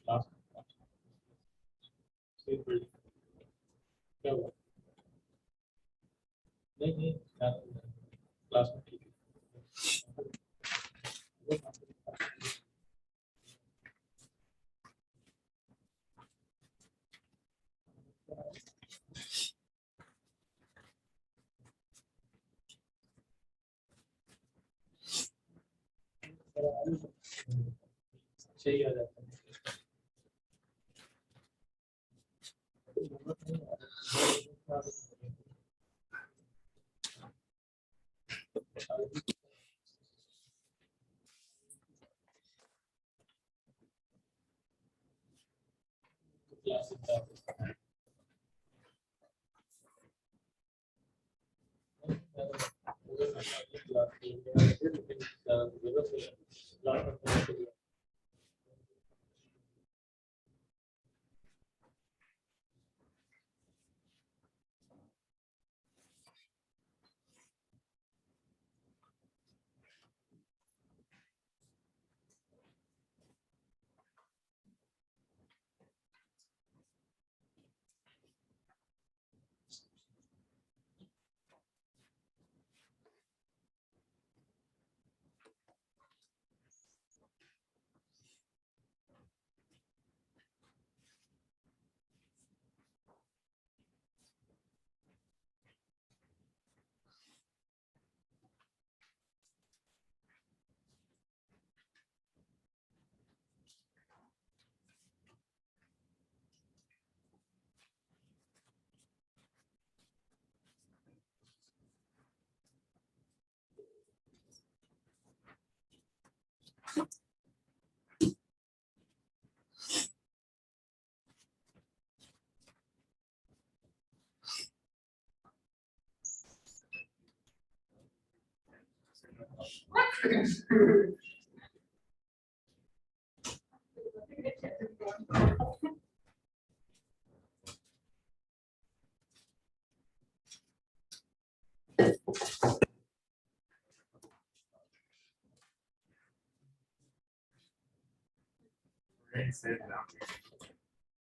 last क्या हुआ नहीं क्लास में ठीक है सही आ जाता है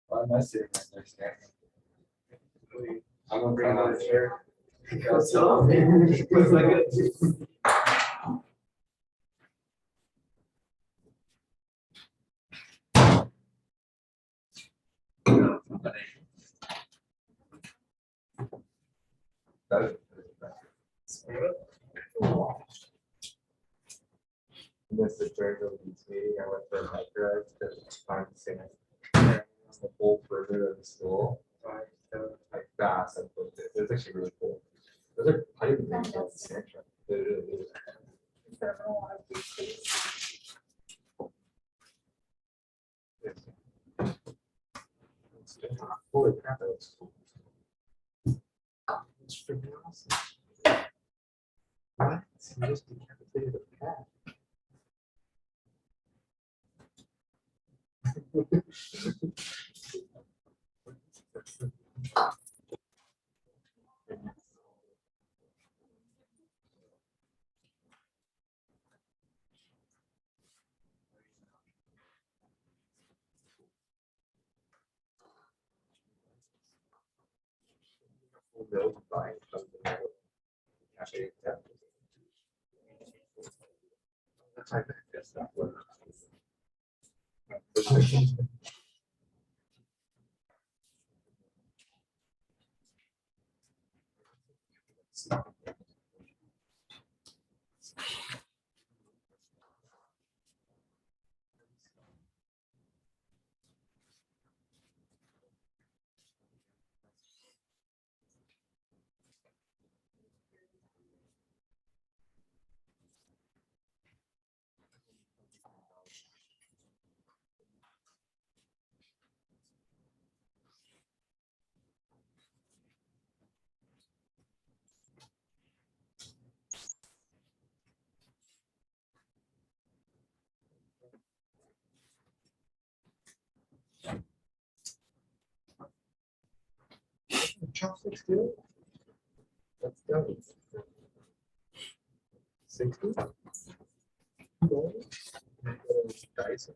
Why am I sitting right there standing? I'm gonna bring another chair. What's up, man? Looks like it. Missed the Kirkhof meeting. I went for a bike ride to find sand. The whole perimeter of the school. Like fast and flipped it. It was actually really cool. Those are I didn't think about the sand truck. They really is. Holy crap, that was cool. It's freaking awesome. What? You just decapitated a cat. Build buying something that would actually accept it. That's like that's not what chopsticks too. Let's go. 60. Dyson.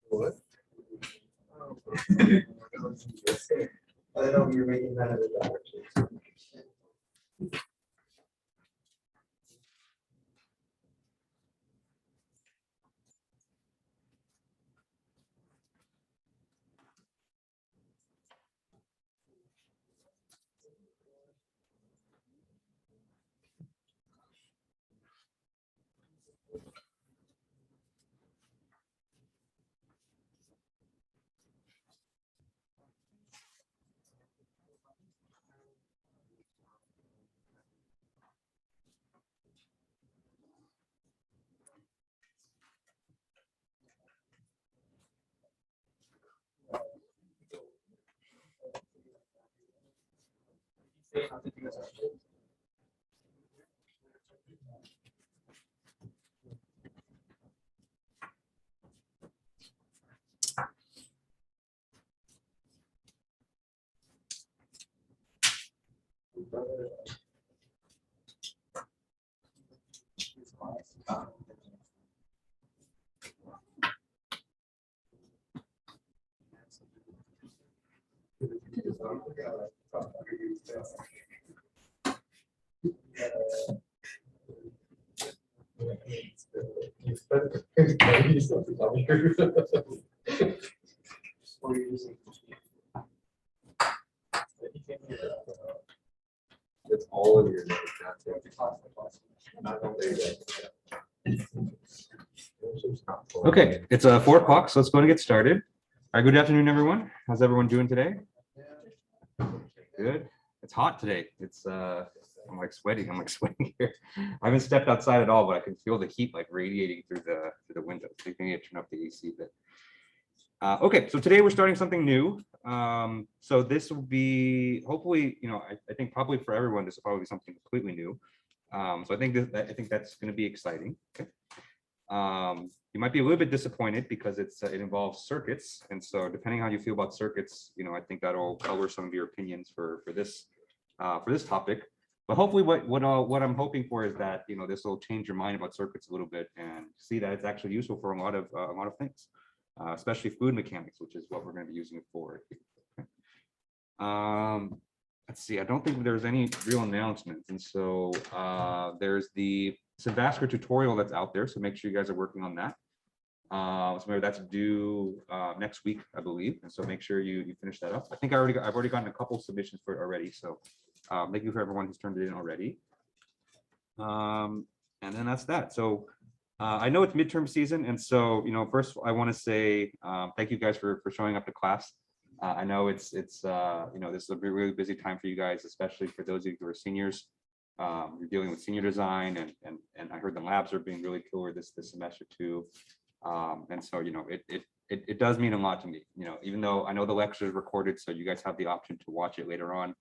What? I don't know if you're making that as a direction. It's all of your notes. Not only that. Okay, it's 4 o'clock, so let's go and get started. All right, good afternoon, everyone. How's everyone doing today? Good. It's hot today. It's I'm like sweating. I'm like sweating here. I haven't stepped outside at all, but I can feel the heat like radiating through the window. So you need to turn up the AC a bit. Okay, so today we're starting something new. So this will be hopefully, I think probably for everyone, this will probably be something completely new. So I think that's going to be exciting. Okay. You might be a little bit disappointed because it involves circuits, and so depending how you feel about circuits, I think that'll color some of your opinions for this topic. But hopefully, what I'm hoping for is that this will change your mind about circuits a little bit and see that it's actually useful for a lot of things, especially fluid mechanics, which is what we're going to be using it for. Okay. Let's see. I don't think there's any real announcements, and so there's the Vascular tutorial that's out there, so make sure you guys are working on that. So maybe that's due next week, I believe, and so make sure you finish that up. I think I've already gotten a couple submissions for it already, so thank you for everyone who's turned it in already. And then that's that. So I know it's midterm season, and so first I want to say thank you guys for showing up to class. I know it's this is a really busy time for you guys, especially for those of you who are seniors. You're dealing with senior design, and I heard the labs are being really killer this semester too. And so it does mean a lot to me. Even though I know the lecture is recorded, so you guys have the option to watch it later on.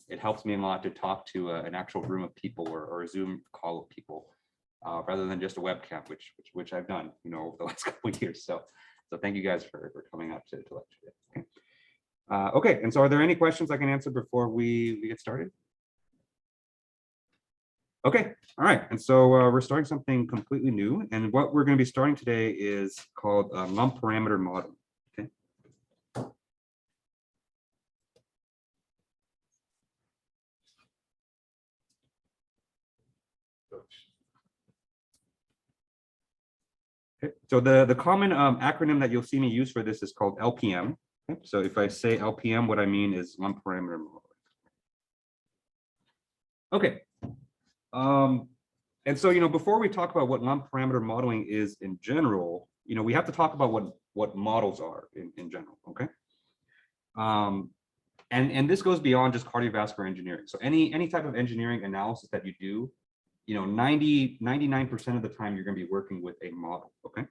It helps me a lot to talk to an actual room of people or a Zoom call of people, rather than just a webcam, which I've done over the last couple of years. So thank you guys for coming out to lecture today. Okay. Okay, and so are there any questions I can answer before we get started? Okay, all right, and so we're starting something completely new, and what we're going to be starting today is called lump parameter modeling. Okay. Okay. So the common acronym that you'll see me use for this is called LPM. Okay. So if I say LPM, what I mean is lump parameter modeling. Okay. And so, before we talk about what lump parameter modeling is in general, we have to talk about what models are in general, okay? And this goes beyond just cardiovascular engineering. So any type of engineering analysis that you do, 99% of the time, you're going to be working with a model, okay?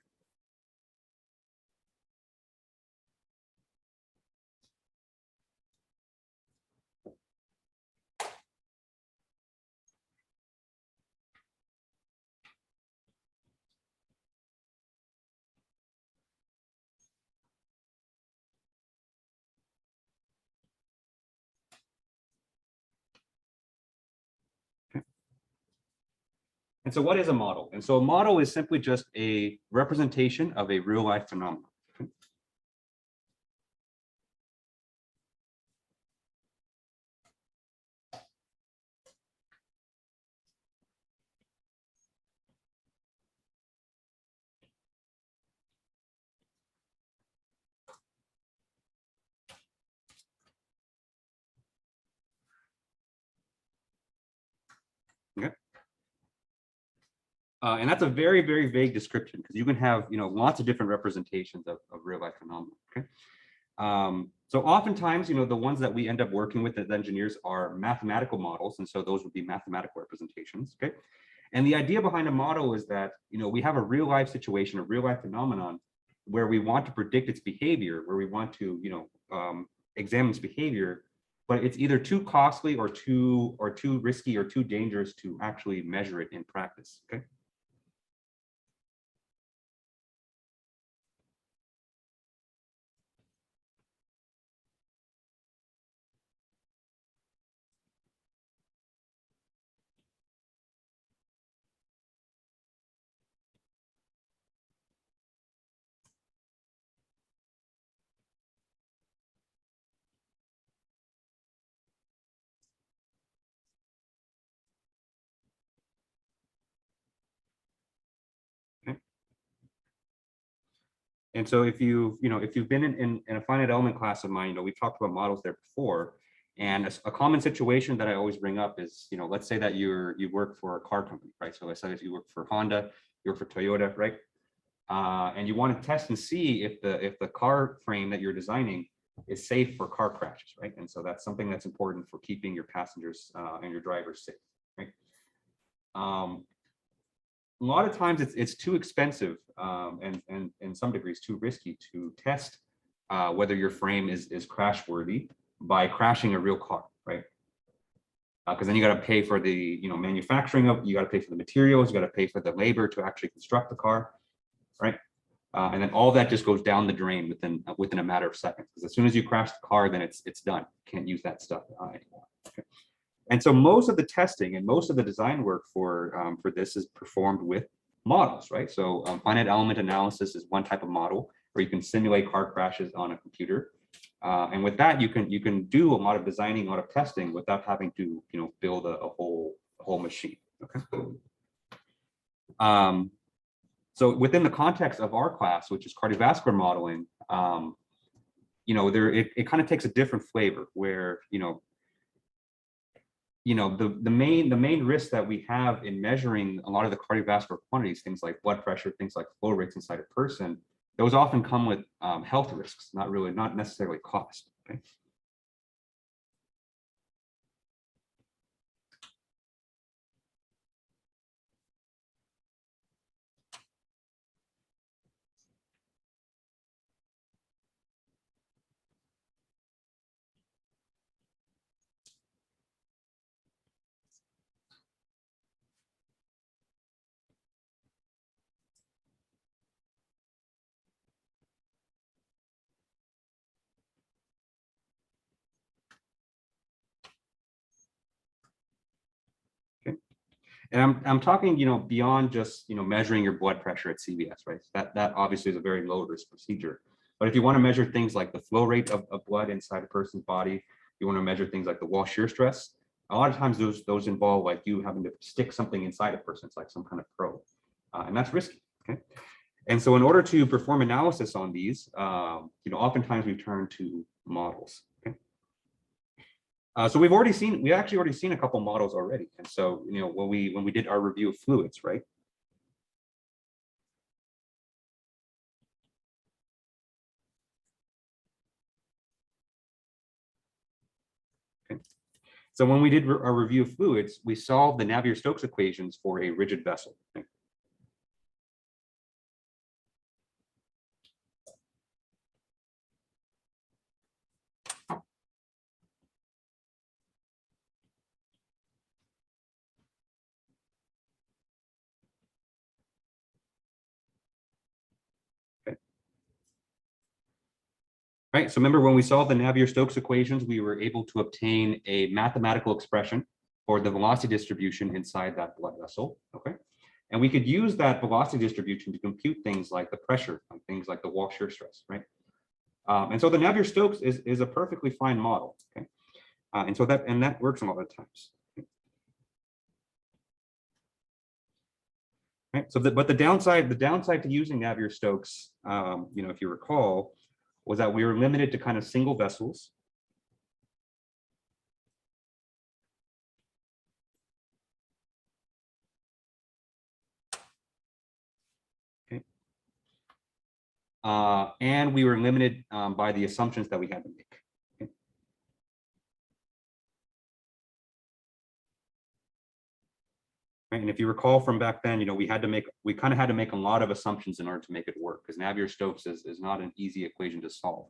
And so what is a model? And so a model is simply just a representation of a real life phenomenon. Okay. And that's a very, very vague description because you can have, lots of different representations of real life phenomena. Okay. So oftentimes, the ones that we end up working with as engineers are mathematical models. And so those would be mathematical representations. Okay. And the idea behind a model is that, we have a real life situation, a real life phenomenon where we want to predict its behavior, where we want to, examine its behavior, but it's either too costly or too risky or too dangerous to actually measure it in practice. Okay. And so if you've been in a finite element class of mine, we've talked about models there before. And a common situation that I always bring up is, let's say that you work for a car company, right? So let's say if you work for Honda, you work for Toyota, right? And you want to test and see if the car frame that you're designing is safe for car crashes, right? And so that's something that's important for keeping your passengers and your drivers safe, right? A lot of times it's too expensive and in some degrees too risky to test whether your frame is crash worthy by crashing a real car, right? Because then you got to pay for the manufacturing of, you got to pay for the materials, you got to pay for the labor to actually construct the car, right? And then all that just goes down the drain within a matter of seconds. Because as soon as you crash the car, then it's done. Can't use that stuff anymore. Okay. And so most of the testing and most of the design work for this is performed with models, right? So finite element analysis is one type of model where you can simulate car crashes on a computer. And with that, you can do a lot of designing, a lot of testing without having to build a whole machine. Okay. So within the context of our class, which is cardiovascular modeling, it kind of takes a different flavor where the main risk that we have in measuring a lot of the cardiovascular quantities, things like blood pressure, things like flow rates inside a person, those often come with health risks, not necessarily cost. Okay? And I'm talking, beyond just, measuring your blood pressure at CVS, right? That obviously is a very low risk procedure. But if you want to measure things like the flow rate of blood inside a person's body, you want to measure things like the wall shear stress. A lot of times those involve like you having to stick something inside a person, it's like some kind of probe, and that's risky. Okay. And so in order to perform analysis on these, oftentimes we turn to models. Okay. So we actually already seen a couple models already. And so, when we did our review of fluids, right? So when we did a review of fluids, we solved the Navier-Stokes equations for a rigid vessel. Right, so remember when we solved the Navier-Stokes equations, we were able to obtain a mathematical expression for the velocity distribution inside that blood vessel, okay? And we could use that velocity distribution to compute things like the pressure, and things like the wall shear stress, right? And so the Navier-Stokes is a perfectly fine model, okay? And so that works a lot of times. Right, so but the downside to using Navier-Stokes, if you recall, was that we were limited to kind of single vessels. Okay. And we were limited by the assumptions that we had to make. Okay. Right, and if you recall from back then, we kind of had to make a lot of assumptions in order to make it work, because Navier-Stokes is not an easy equation to solve.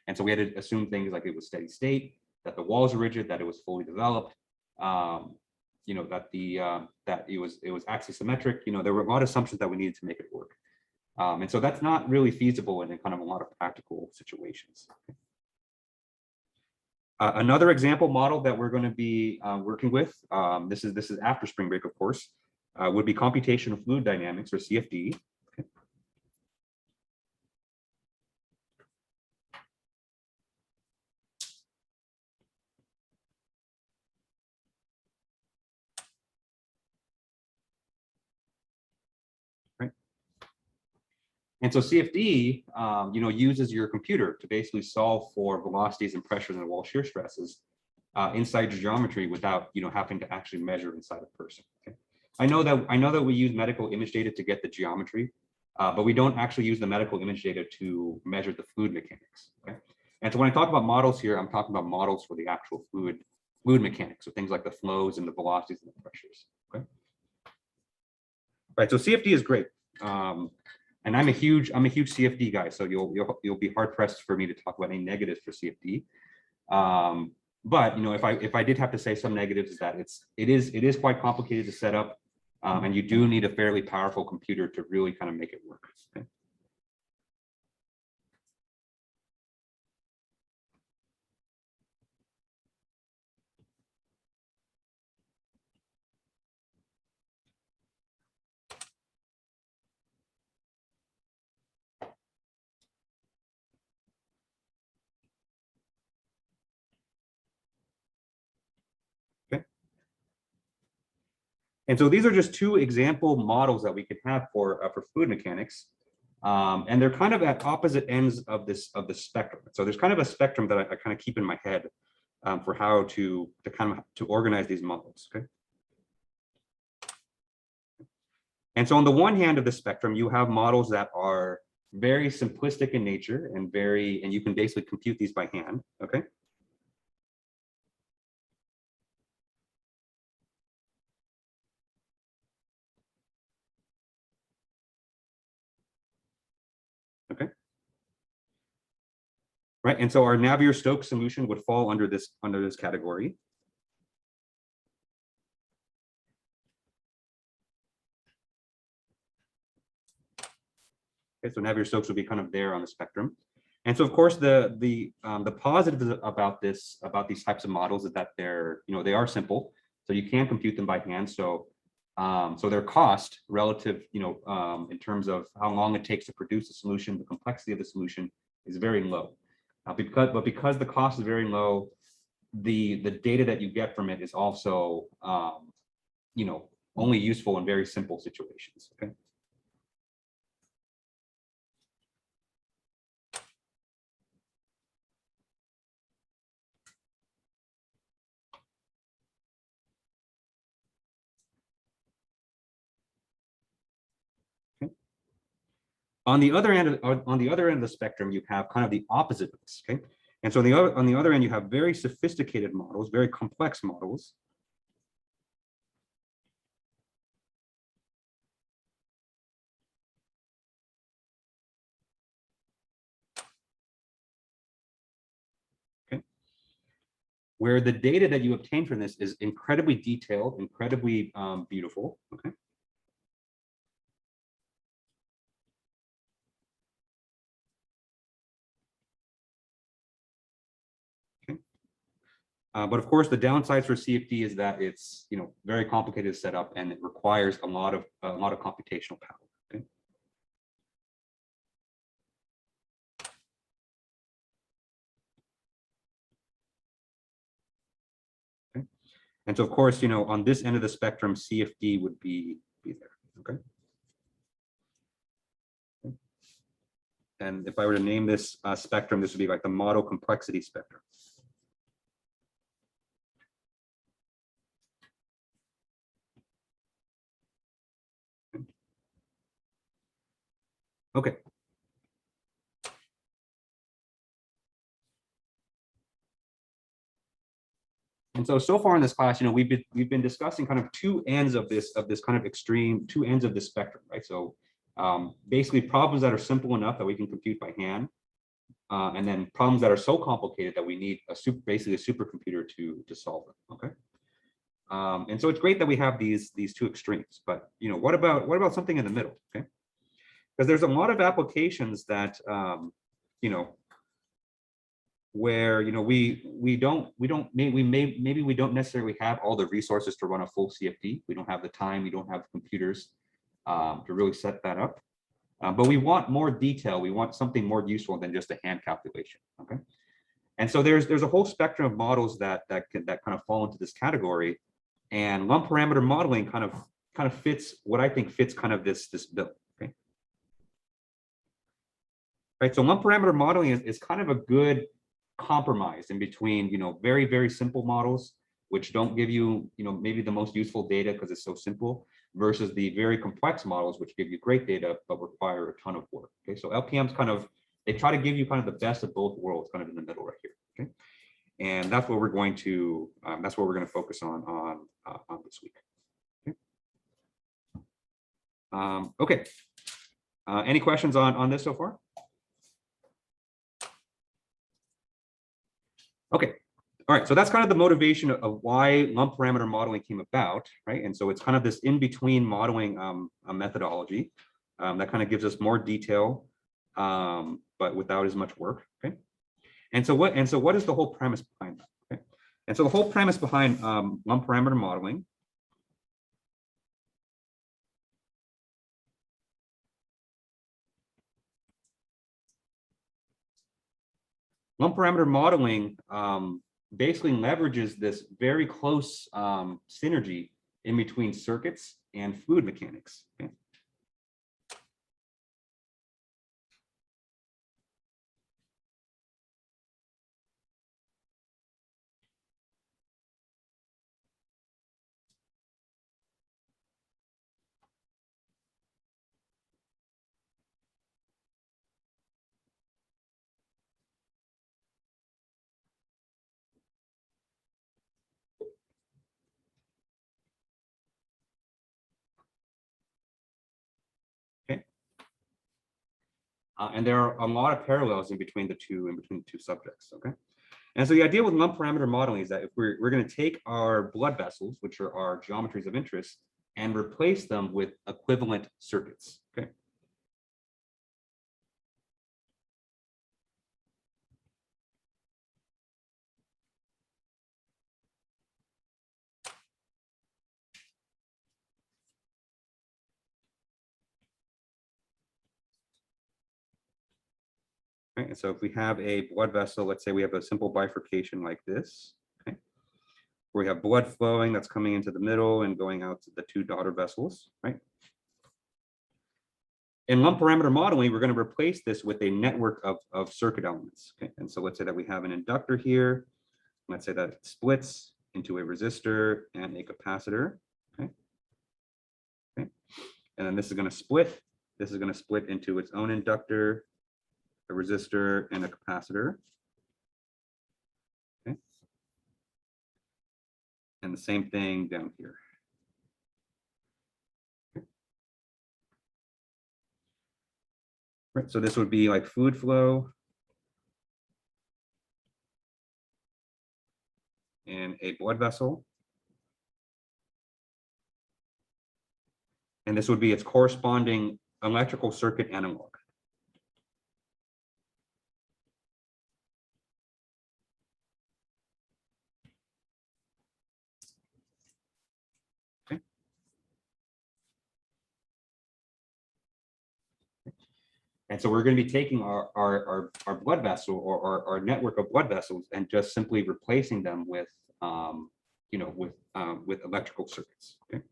And so we had to assume things like it was steady state, that the walls are rigid, that it was fully developed, that it was axisymmetric. There were a lot of assumptions that we needed to make it work. And so that's not really feasible in kind of a lot of practical situations. Another example model that we're going to be working with, this is after spring break, of course, would be computational fluid dynamics, or CFD. Okay. Right. And so CFD, uses your computer to basically solve for velocities and pressures and wall shear stresses inside your geometry without having to actually measure inside a person. Okay. I know that we use medical image data to get the geometry, but we don't actually use the medical image data to measure the fluid mechanics. Okay. And so when I talk about models here, I'm talking about models for the actual fluid mechanics, so things like the flows and the velocities and the pressures. Okay. Right. So CFD is great. And I'm a huge CFD guy, so you'll be hard pressed for me to talk about any negatives for CFD. But if I did have to say some negatives, is that it is quite complicated to set up, and you do need a fairly powerful computer to really kind of make it work. Okay. And so these are just two example models that we could have for fluid mechanics, and they're kind of at opposite ends of the spectrum. So there's kind of a spectrum that I kind of keep in my head for how to organize these models. Okay. And so on the one hand of the spectrum, you have models that are very simplistic in nature and you can basically compute these by hand. Okay. Okay. Right, and so our Navier-Stokes solution would fall under this category. Okay, so Navier-Stokes would be kind of there on the spectrum. And so of course the positives about these types of models is that they are simple, so you can compute them by hand. So their cost relative, in terms of how long it takes to produce a solution, the complexity of the solution is very low. Because the cost is very low, the data that you get from it is also only useful in very simple situations. Okay. On the other end of the spectrum, you have kind of the opposite of this. Okay. And so on the other end, you have very sophisticated models, very complex models. Okay. Where the data that you obtain from this is incredibly detailed, incredibly beautiful. Okay. But of course, the downsides for CFD is that it's very complicated to set up, and it requires a lot of computational power. Okay? Okay. And so, of course, on this end of the spectrum, CFD would be there. Okay. And if I were to name this spectrum, this would be like the model complexity spectrum. Okay. And so far in this class, we've been discussing kind of two ends of this kind of extreme, two ends of this spectrum, right? So basically problems that are simple enough that we can compute by hand, and then problems that are so complicated that we need basically a supercomputer to solve them. Okay. And so it's great that we have these two extremes, but what about something in the middle? Okay. Because there's a lot of applications that where maybe we don't necessarily have all the resources to run a full CFD. We don't have the time, we don't have computers to really set that up. But we want more detail. We want something more useful than just a hand calculation. Okay, and so there's a whole spectrum of models that kind of fall into this category, and lump parameter modeling kind of fits what I think fits kind of this bill. Okay, right. So lump parameter modeling is kind of a good compromise in between very, very simple models which don't give you maybe the most useful data because it's so simple, versus the very complex models which give you great data but require a ton of work. Okay, so LPMs they try to give you kind of the best of both worlds kind of in the middle right here. Okay, and that's what we're going to focus on this week. Okay, any questions on this so far? Okay, all right, so that's kind of the motivation of why lump parameter modeling came about, right? And so it's kind of this in-between modeling methodology that kind of gives us more detail, but without as much work. Okay, and so what is the whole premise behind that? Okay, and so the whole premise behind lump parameter modeling basically leverages this very close synergy in between circuits and fluid mechanics. Okay. And there are a lot of parallels in between the two subjects. Okay, and so the idea with lump parameter modeling is that if we're going to take our blood vessels, which are our geometries of interest, and replace them with equivalent circuits. Okay. Right, and so if we have a blood vessel, let's say we have a simple bifurcation like this, okay, where we have blood flowing that's coming into the middle and going out to the two daughter vessels, right? In lump parameter modeling, we're going to replace this with a network of circuit elements. Okay, and so let's say that we have an inductor here. Let's say that it splits into a resistor and a capacitor. Okay, okay, and then this is going to split. This is going to split into its own inductor, a resistor, and a capacitor. And the same thing down here. Right, so this would be like fluid flow and a blood vessel. And this would be its corresponding electrical circuit analog. Okay. And so we're going to be taking our blood vessel or our network of blood vessels and just simply replacing them with, with electrical circuits. Okay.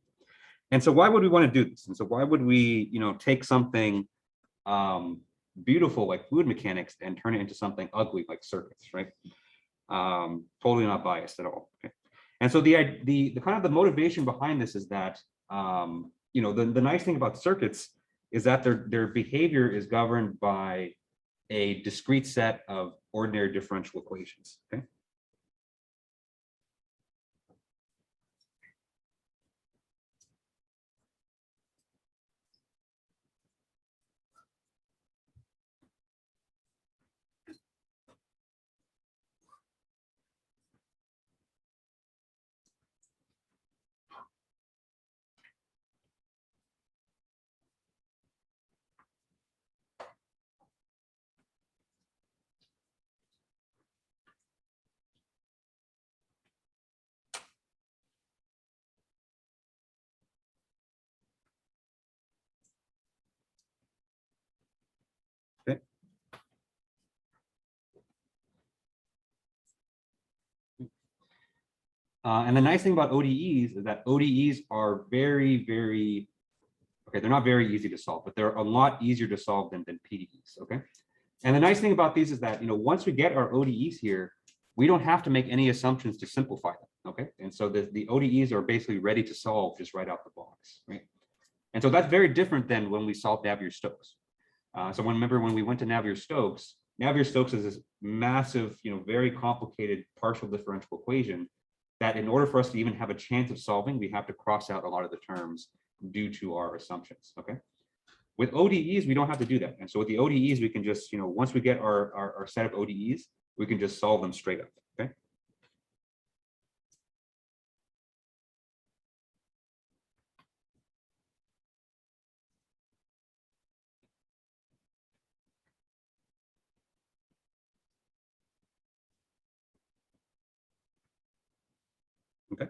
And so why would we want to do this? And so why would we, take something beautiful like fluid mechanics and turn it into something ugly like circuits, right? Totally not biased at all. Okay. And so the kind of the motivation behind this is that, the nice thing about circuits is that their behavior is governed by a discrete set of ordinary differential equations. Okay. Okay. And the nice thing about ODEs is that ODEs are very, very, okay, they're not very easy to solve, but they're a lot easier to solve than PDEs, okay? And the nice thing about these is that, once we get our ODEs here, we don't have to make any assumptions to simplify them, okay? And so the ODEs are basically ready to solve just right out the box, right? And so that's very different than when we solved Navier-Stokes. Remember when we went to Navier-Stokes, Navier-Stokes is this massive, very complicated partial differential equation that in order for us to even have a chance of solving, we have to cross out a lot of the terms due to our assumptions, okay? With ODEs, we don't have to do that. And so with the ODEs, we can just, once we get our set of ODEs, we can just solve them straight up, okay? Okay.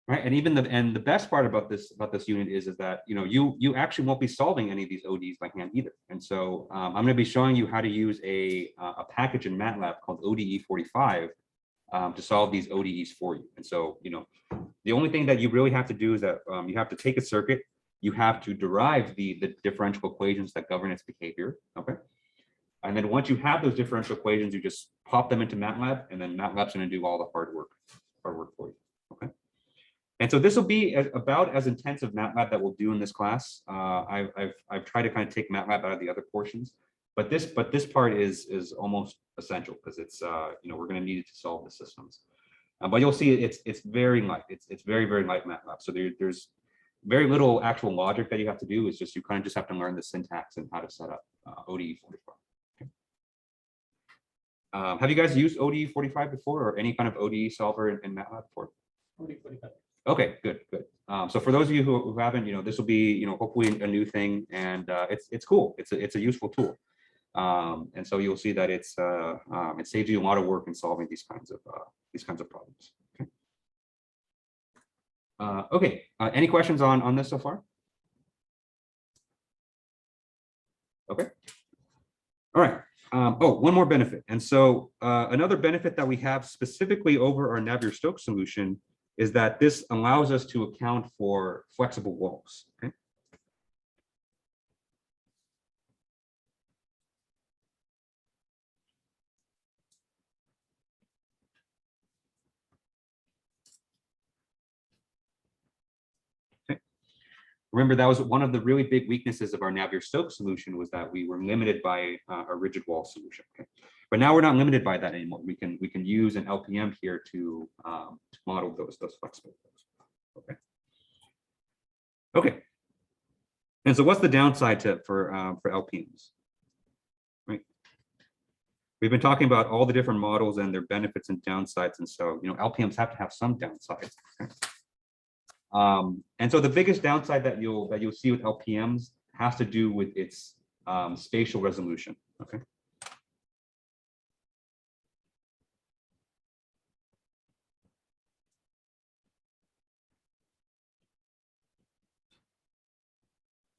Right, and even the best part about this unit is that you actually won't be solving any of these ODEs by hand either. And so I'm going to be showing you how to use a package in MATLAB called ODE45 to solve these ODEs for you. And so the only thing that you really have to do is that you have to take a circuit, you have to derive the differential equations that govern its behavior. Okay, and then once you have those differential equations, you just pop them into MATLAB, and then MATLAB's going to do all the hard work for you. Okay. And so this will be about as intensive MATLAB that we'll do in this class. I've tried to kind of take MATLAB out of the other portions, but this part is almost essential because it's we're going to need it to solve the systems. But you'll see it's very light. It's very, very light MATLAB. So there's very little actual logic that you have to do. It's just you kind of just have to learn the syntax and how to set up ODE45. Okay. Have you guys used ODE45 before, or any kind of ODE solver in MATLAB before? ODE45. Okay, good. So for those of you who haven't, this will be, hopefully a new thing, and it's cool. It's a useful tool, and so you'll see that it saves you a lot of work in solving these kinds of problems. Okay. Okay. Any questions on this so far? Okay. All right. One more benefit, and so another benefit that we have specifically over our Navier-Stokes solution is that this allows us to account for flexible walls. Okay. Okay. Remember, that was one of the really big weaknesses of our Navier-Stokes solution, was that we were limited by a rigid wall solution. Okay. But now we're not limited by that anymore. We can use an LPM here to model those flexible flows. Okay. Okay. And so what's the downside for LPMs? Right. We've been talking about all the different models and their benefits and downsides, and so LPMs have to have some downsides. Okay? And so the biggest downside that you'll see with LPMs has to do with its spatial resolution. Okay.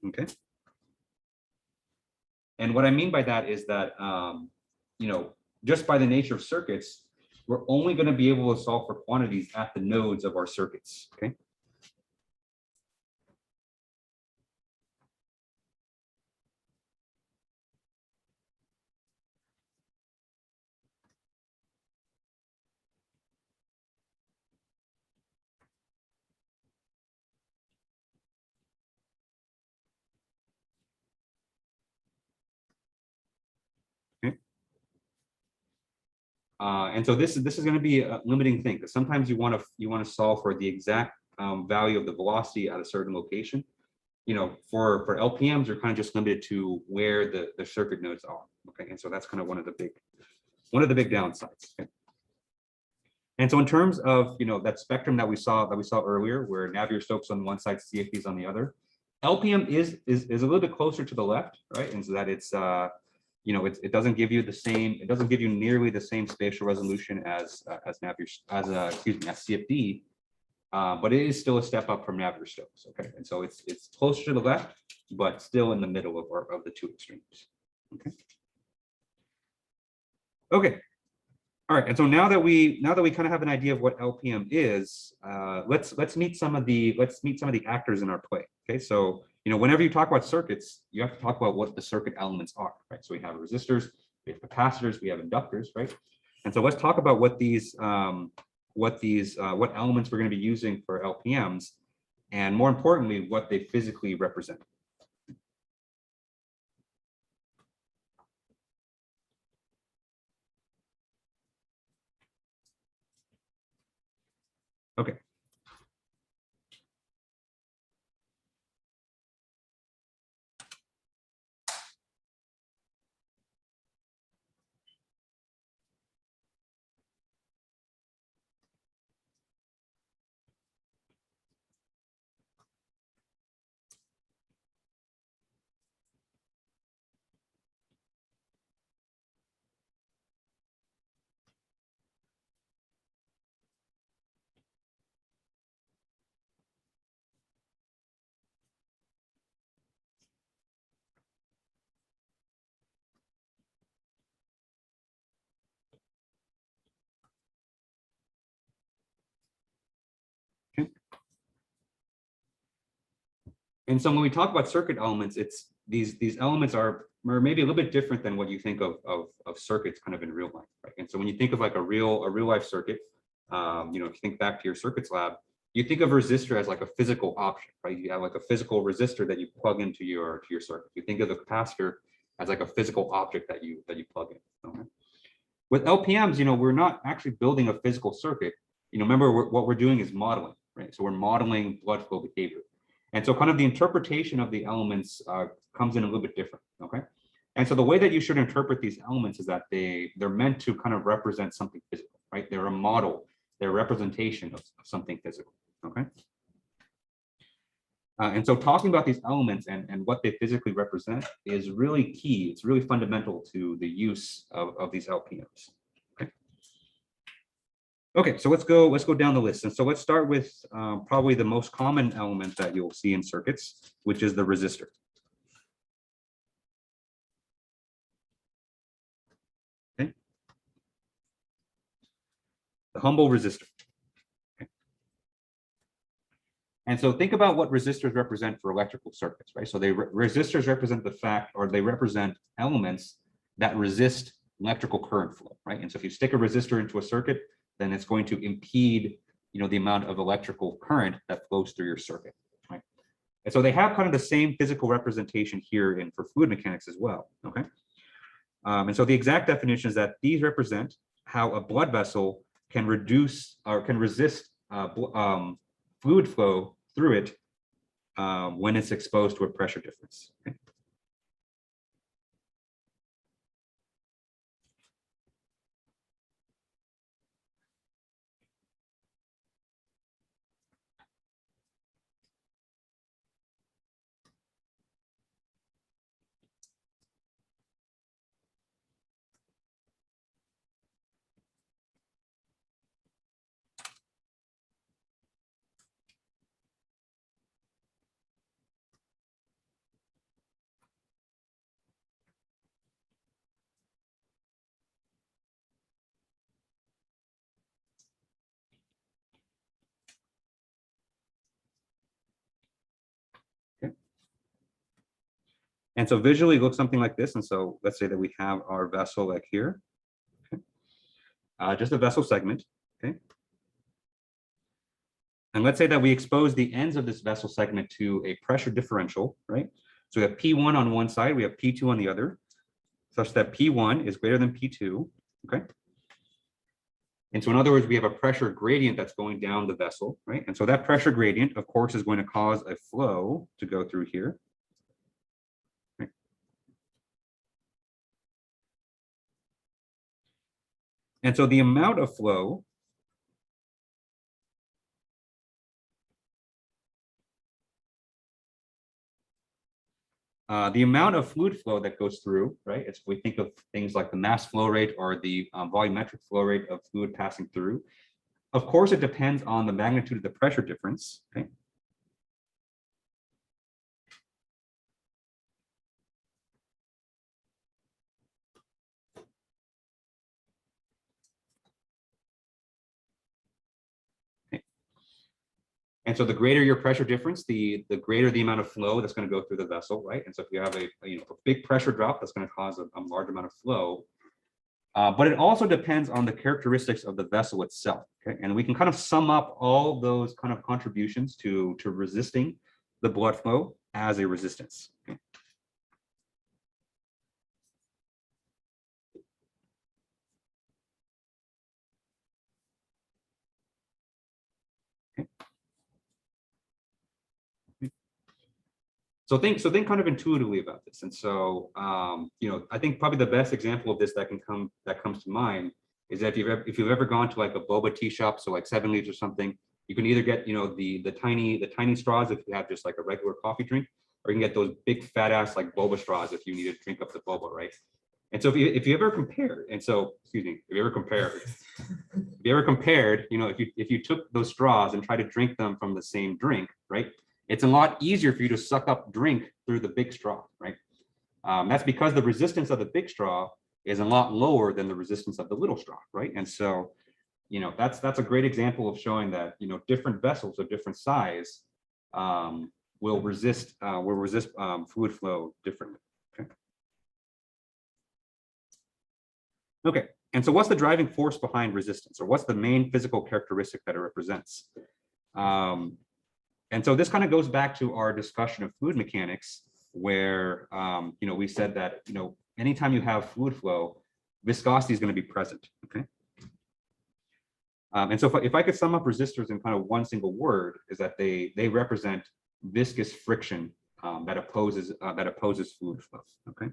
Okay. And what I mean by that is that just by the nature of circuits, we're only going to be able to solve for quantities at the nodes of our circuits. Okay. And so this is going to be a limiting thing, because sometimes you want to solve for the exact value of the velocity at a certain location. For LPMs, you're kind of just limited to where the circuit nodes are. Okay, and so that's kind of one of the big downsides. Okay? And so in terms of that spectrum that we saw earlier, where Navier Stokes on one side, CFDs on the other, LPM is a little bit closer to the left, right? And so that it's it doesn't give you nearly the same spatial resolution as Navier, as CFD, but it is still a step up from Navier Stokes. Okay, and so it's closer to the left, but still in the middle of the two extremes. Okay. Okay. All right. And so now that we kind of have an idea of what LPM is, let's meet some of the actors in our play. Okay. So whenever you talk about circuits, you have to talk about what the circuit elements are, right? So we have resistors, we have capacitors, we have inductors, right? And so let's talk about what elements we're going to be using for LPMs, and more importantly, what they physically represent. Okay. And so when we talk about circuit elements, it's these elements are maybe a little bit different than what you think of circuits kind of in real life, right? And so when you think of like a real life circuit, if you think back to your circuits lab, you think of a resistor as like a physical object, right? You have like a physical resistor that you plug into your circuit. You think of the capacitor as like a physical object that you plug in. Okay? With LPMs, we're not actually building a physical circuit. Remember what we're doing is modeling, right? So we're modeling blood flow behavior. And so kind of the interpretation of the elements comes in a little bit different, okay? And so the way that you should interpret these elements is that they're meant to kind of represent something physical, right? They're a model, they're a representation of something physical, okay? And so talking about these elements and what they physically represent is really key. It's really fundamental to the use of these LPMs. Okay, so let's go down the list. And so let's start with probably the most common element that you'll see in circuits, which is the resistor. Okay. The humble resistor. Okay. And so think about what resistors represent for electrical circuits, right? So resistors represent the fact, or they represent elements that resist electrical current flow, right? And so if you stick a resistor into a circuit, then it's going to impede, the amount of electrical current that flows through your circuit, right? And so they have kind of the same physical representation here for fluid mechanics as well, okay? And so the exact definition is that these represent how a blood vessel can reduce or can resist fluid flow through it when it's exposed to a pressure difference. Okay. And so visually it looks something like this. And so let's say that we have our vessel like here, okay. Just a vessel segment, okay. And let's say that we expose the ends of this vessel segment to a pressure differential, right? So we have P1 on one side, we have P2 on the other, such that P1 is greater than P2, okay? And so in other words, we have a pressure gradient that's going down the vessel, right? And so that pressure gradient, of course, is going to cause a flow to go through here. Right? And so the amount of flow fluid flow that goes through, right? It's, we think of things like the mass flow rate or the volumetric flow rate of fluid passing through. Of course, it depends on the magnitude of the pressure difference, okay? And so the greater your pressure difference, the greater the amount of flow that's going to go through the vessel, right? And so if you have a big pressure drop, that's going to cause a large amount of flow. But it also depends on the characteristics of the vessel itself, okay? And we can kind of sum up all those kind of contributions to resisting the blood flow as a resistance, okay? So think kind of intuitively about this. And so, I think probably the best example of this that comes to mind is that if you've ever gone to like a boba tea shop, so like 7-Leaves or something, you can either get, the tiny straws if you have just like a regular coffee drink, or you can get those big fat ass like boba straws if you need to drink up the boba, right? And so if you ever compared, if you ever compared, if you took those straws and tried to drink them from the same drink, right? It's a lot easier for you to suck up drink through the big straw, right? That's because the resistance of the big straw is a lot lower than the resistance of the little straw, right? And so, that's a great example of showing that, different vessels of different size will resist fluid flow differently. Okay. Okay. And so what's the driving force behind resistance, or what's the main physical characteristic that it represents? And so this kind of goes back to our discussion of fluid mechanics, where we said that anytime you have fluid flow, viscosity is going to be present. Okay. And so if I could sum up resistors in kind of one single word, is that they represent viscous friction that opposes fluid flow. Okay.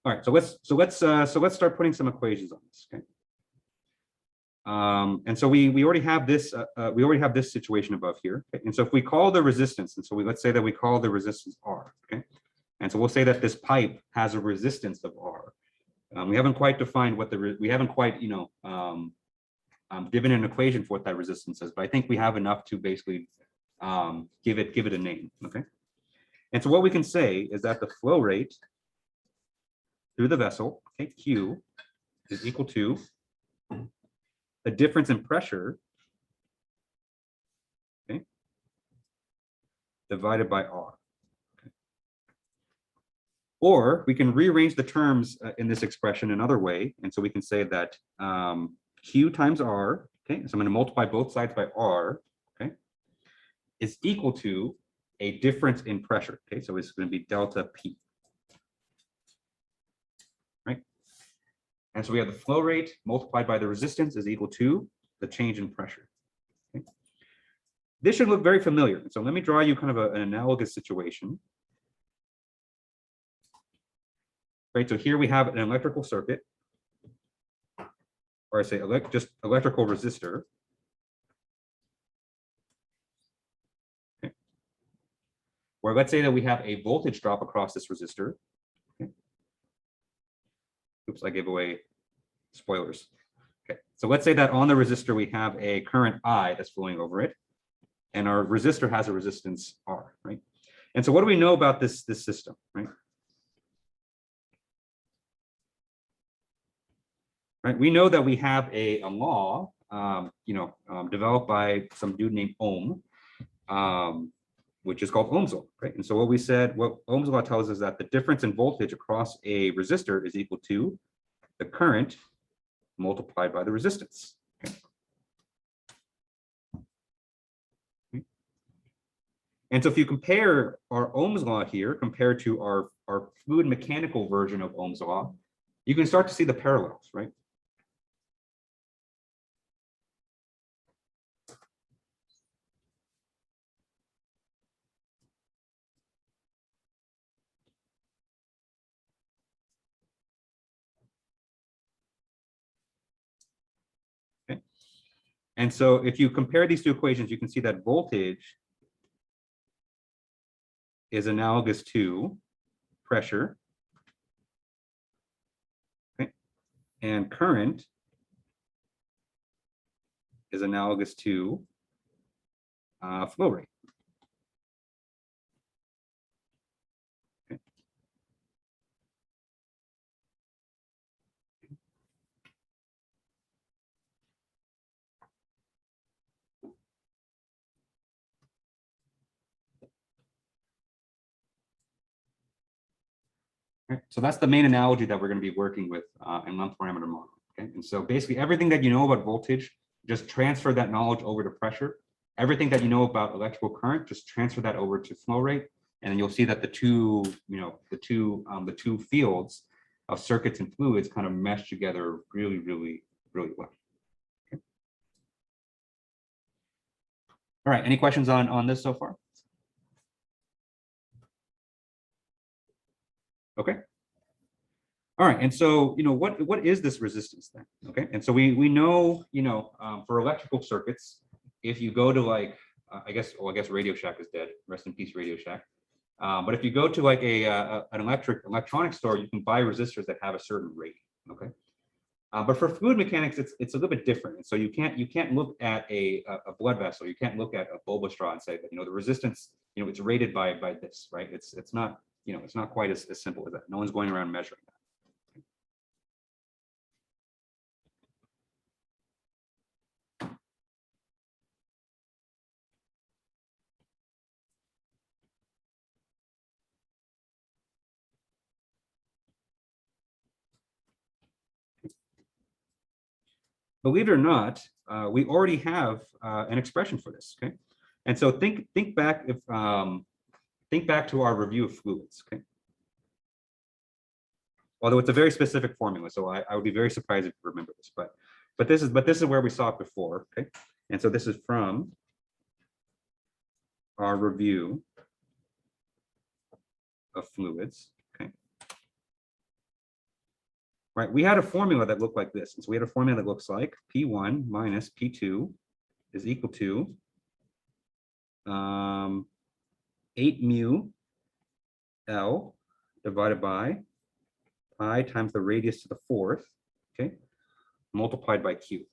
All right, so let's start putting some equations on this. Okay. And so we already have this situation above here. Okay? And so if we call the resistance, and so let's say that we call the resistance R. Okay. And so we'll say that this pipe has a resistance of R. We haven't quite defined what we haven't quite, given an equation for what that resistance is, but I think we have enough to basically give it a name, okay? And so what we can say is that the flow rate through the vessel, okay, Q, is equal to the difference in pressure, okay, divided by R. Okay. Or we can rearrange the terms in this expression another way, and so we can say that Q times R, okay, so I'm going to multiply both sides by R, okay, is equal to a difference in pressure, okay, so it's going to be delta P, right? And so we have the flow rate multiplied by the resistance is equal to the change in pressure. Okay. This should look very familiar. So let me draw you kind of an analogous situation. Right, so here we have an electrical circuit, or I say just electrical resistor. Okay. Where let's say that we have a voltage drop across this resistor. Okay. Oops, I gave away spoilers. Okay, so let's say that on the resistor we have a current I that's flowing over it, and our resistor has a resistance R, right? And so what do we know about this system, right? Right, we know that we have a law, developed by some dude named Ohm, which is called Ohm's law, right? And so what Ohm's law tells us that the difference in voltage across a resistor is equal to the current multiplied by the resistance. Okay. And so if you compare our Ohm's law here compared to our fluid mechanical version of Ohm's law, you can start to see the parallels, right? Okay. And so if you compare these two equations, you can see that voltage is analogous to pressure, okay, and current is analogous to flow rate. Okay. Right. So that's the main analogy that we're going to be working with in length parameter model. Okay, and so basically everything that you know about voltage, just transfer that knowledge over to pressure. Everything that you know about electrical current, just transfer that over to flow rate, and then you'll see that the two fields of circuits and fluids kind of mesh together really, really, really well. Okay. All right. Any questions on this so far? Okay. All right, and so what is this resistance then? Okay, and so we know for electrical circuits, if you go to like I guess Radio Shack is dead. Rest in peace, Radio Shack. But if you go to like an electronic store, you can buy resistors that have a certain rating. Okay, but for fluid mechanics, it's a little bit different. And so you can't look at a blood vessel, you can't look at a bulba straw and say that the resistance it's rated by this, right? It's not it's not quite as simple as that. No one's going around measuring that. Believe it or not, we already have an expression for this. Okay, and so think back to our review of fluids. Okay, although it's a very specific formula, so I would be very surprised if you remember this. But this is where we saw it before. Okay, and so this is from our review of fluids. Okay. Right, we had a formula that looked like this. And so we had a formula that looks like P1 minus P2 is equal to 8 mu L divided by pi times the radius to the fourth, okay, multiplied by q.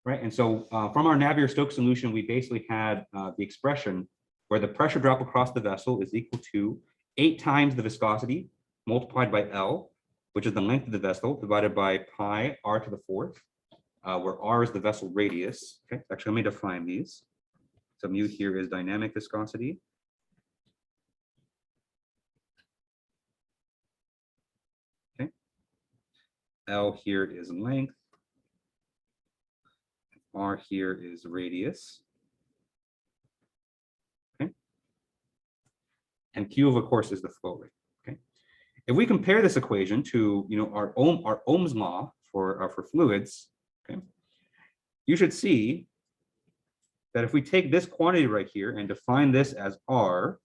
Right, and so from our Navier-Stokes solution, we basically had the expression where the pressure drop across the vessel is equal to 8 times the viscosity multiplied by L, which is the length of the vessel, divided by pi r to the fourth, where r is the vessel radius. Okay, actually, let me define these. So mu here is dynamic viscosity. Okay, L here is length. R here is radius. Okay. And Q, of course, is the flow rate. Okay. If we compare this equation to our Ohm's law for fluids, okay, you should see that if we take this quantity right here and define this as R,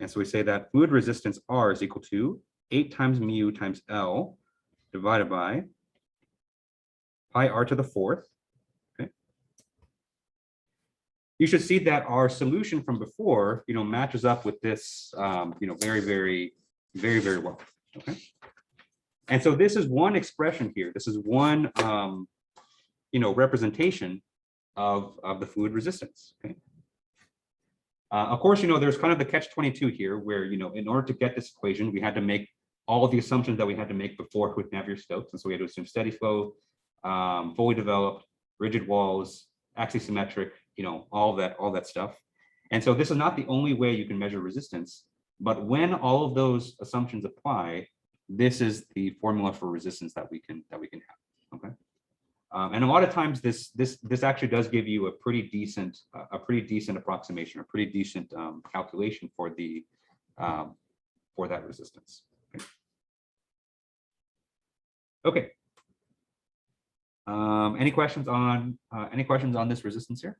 and so we say that fluid resistance R is equal to 8 times mu times L divided by pi r to the fourth. Okay. You should see that our solution from before, matches up with this, very, very, very, very well. Okay. And so this is one expression here. This is one, representation of the fluid resistance. Okay. Of course, there's kind of the catch-22 here where, in order to get this equation, we had to make all of the assumptions that we had to make before with Navier-Stokes. And so we had to assume steady flow, fully developed, rigid walls, axisymmetric, all that stuff. And so this is not the only way you can measure resistance, but when all of those assumptions apply, this is the formula for resistance that we can have. Okay. And a lot of times this actually does give you a pretty decent approximation, a pretty decent calculation for that resistance. Okay. Any questions on this resistance here?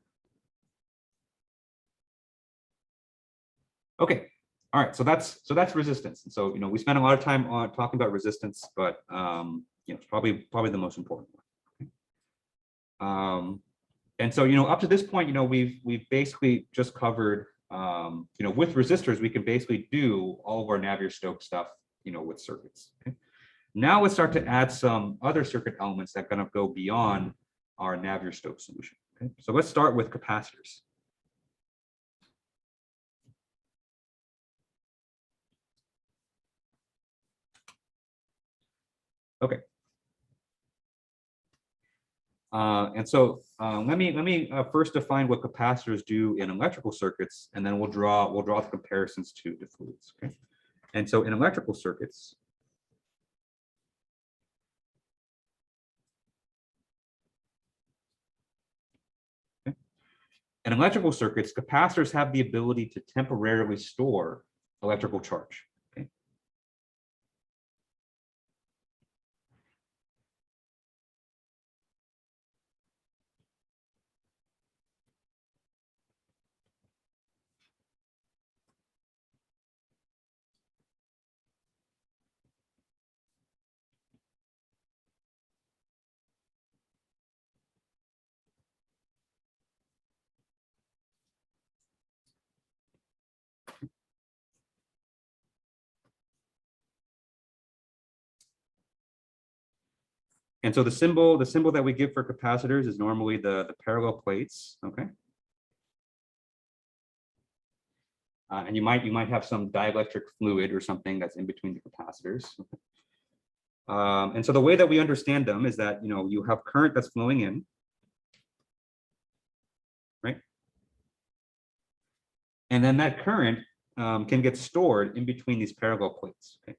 Okay. All right. So that's resistance. And so we spent a lot of time on talking about resistance, but it's probably the most important one. And so, up to this point, we've basically just covered, with resistors, we can basically do all of our Navier-Stokes stuff, with circuits. Okay? Now let's start to add some other circuit elements that kind of go beyond our Navier-Stokes solution. Okay? So let's start with capacitors. Okay. And so let me first define what capacitors do in electrical circuits, and then we'll draw the comparisons to fluids. Okay. And so in electrical circuits, capacitors have the ability to temporarily store electrical charge. Okay. And so the symbol that we give for capacitors is normally the parallel plates. Okay. And you might have some dielectric fluid or something that's in between the capacitors. Okay. And so the way that we understand them is that you have current that's flowing in, right? And then that current can get stored in between these parallel plates. Okay.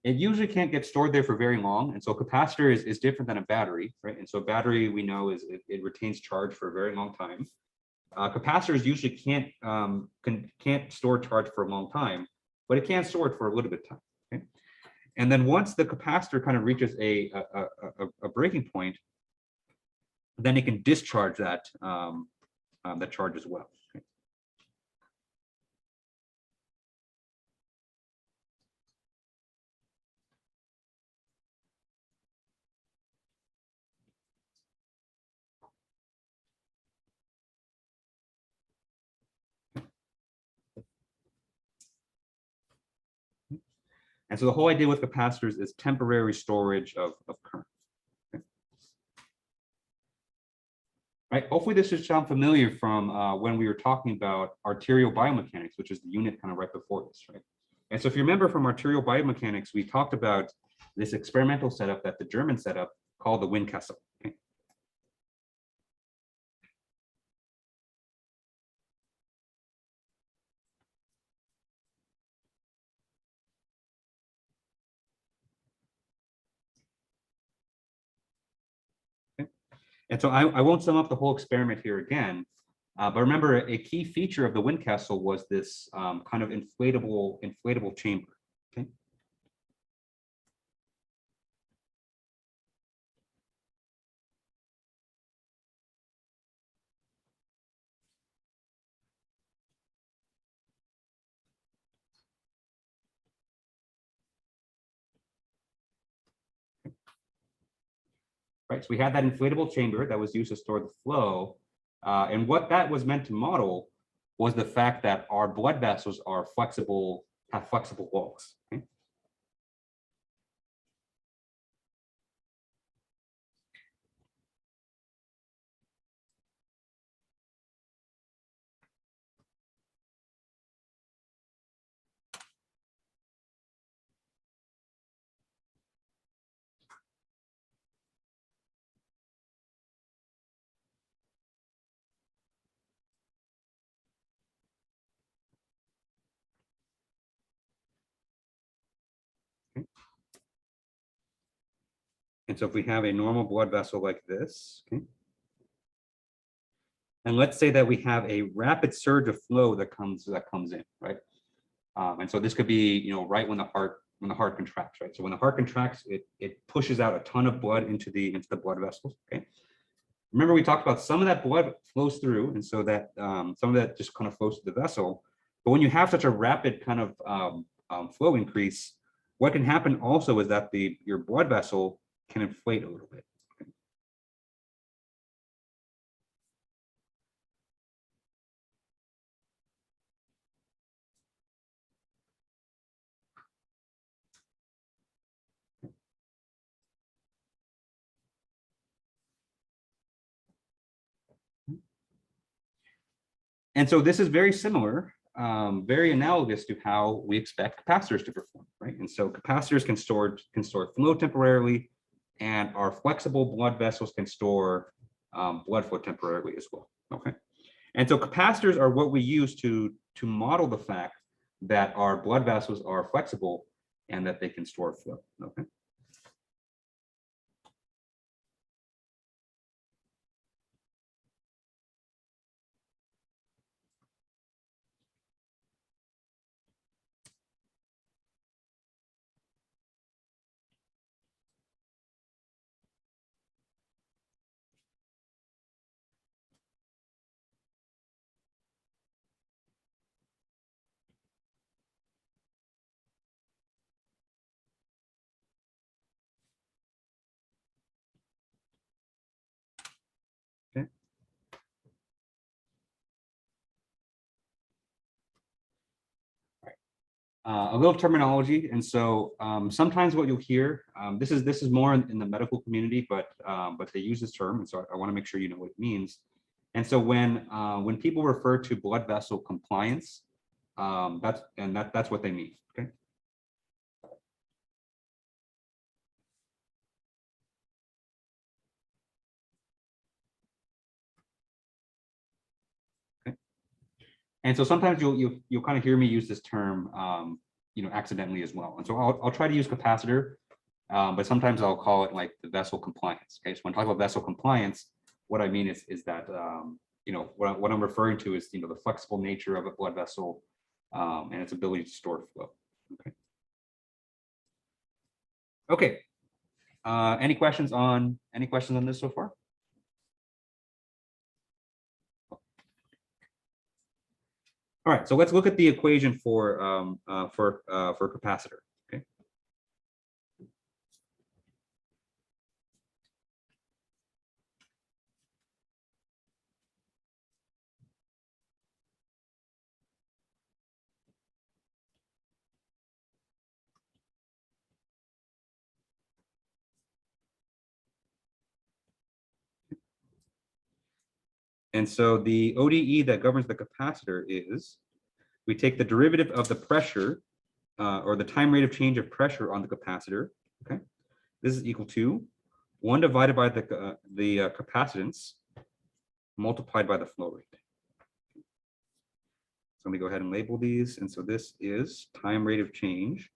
It usually can't get stored there for very long, and so a capacitor is different than a battery, right? And so battery, we know, is it retains charge for a very long time. Capacitors usually can't store charge for a long time, but it can store it for a little bit of time. Okay? And then once the capacitor kind of reaches a breaking point, then it can discharge that that charge as well. Okay. And so the whole idea with capacitors is temporary storage of current. Okay. Right. Hopefully this should sound familiar from when we were talking about arterial biomechanics, which is the unit kind of right before this, right? And so if you remember from arterial biomechanics, we talked about this experimental setup that the Germans set up called the Windcastle. Okay. And so I won't sum up the whole experiment here again, but remember a key feature of the Windcastle was this kind of inflatable chamber. Okay. Right, so we had that inflatable chamber that was used to store the flow, and what that was meant to model was the fact that our blood vessels are flexible, have flexible walls. Okay? And so if we have a normal blood vessel like this, okay, and let's say that we have a rapid surge of flow that comes in, right? And so this could be, you know, right when the heart contracts, right? So when the heart contracts, it pushes out a ton of blood into the blood vessels. Okay. Remember, we talked about some of that blood flows through, and so that some of that just kind of flows to the vessel. But when you have such a rapid kind of flow increase, what can happen also is that your blood vessel can inflate a little bit. And so this is very similar, very analogous to how we expect capacitors to perform, right? And so capacitors can store flow temporarily, and our flexible blood vessels can store blood flow temporarily as well. Okay. And so capacitors are what we use to model the fact that our blood vessels are flexible and that they can store flow. Okay. Okay. A little terminology, and so sometimes what you'll hear, this is more in the medical community, but they use this term, and so I want to make sure you know what it means. And so when people refer to blood vessel compliance, that's what they mean. Okay. Okay. And so sometimes you'll kind of hear me use this term, you know, accidentally as well. And so I'll try to use capacitor, but sometimes I'll call it like the vessel compliance. Okay, so when I talk about vessel compliance, what I mean is that you know, what I'm referring to is, you know, the flexible nature of a blood vessel and its ability to store flow. Okay. Okay. Any questions on this so far? All right, so let's look at the equation for capacitor. Okay. And so the ODE that governs the capacitor is, we take the derivative of the pressure or the time rate of change of pressure on the capacitor. Okay, this is equal to 1 divided by the capacitance multiplied by the flow rate. So let me go ahead and label these. And so this is time rate of change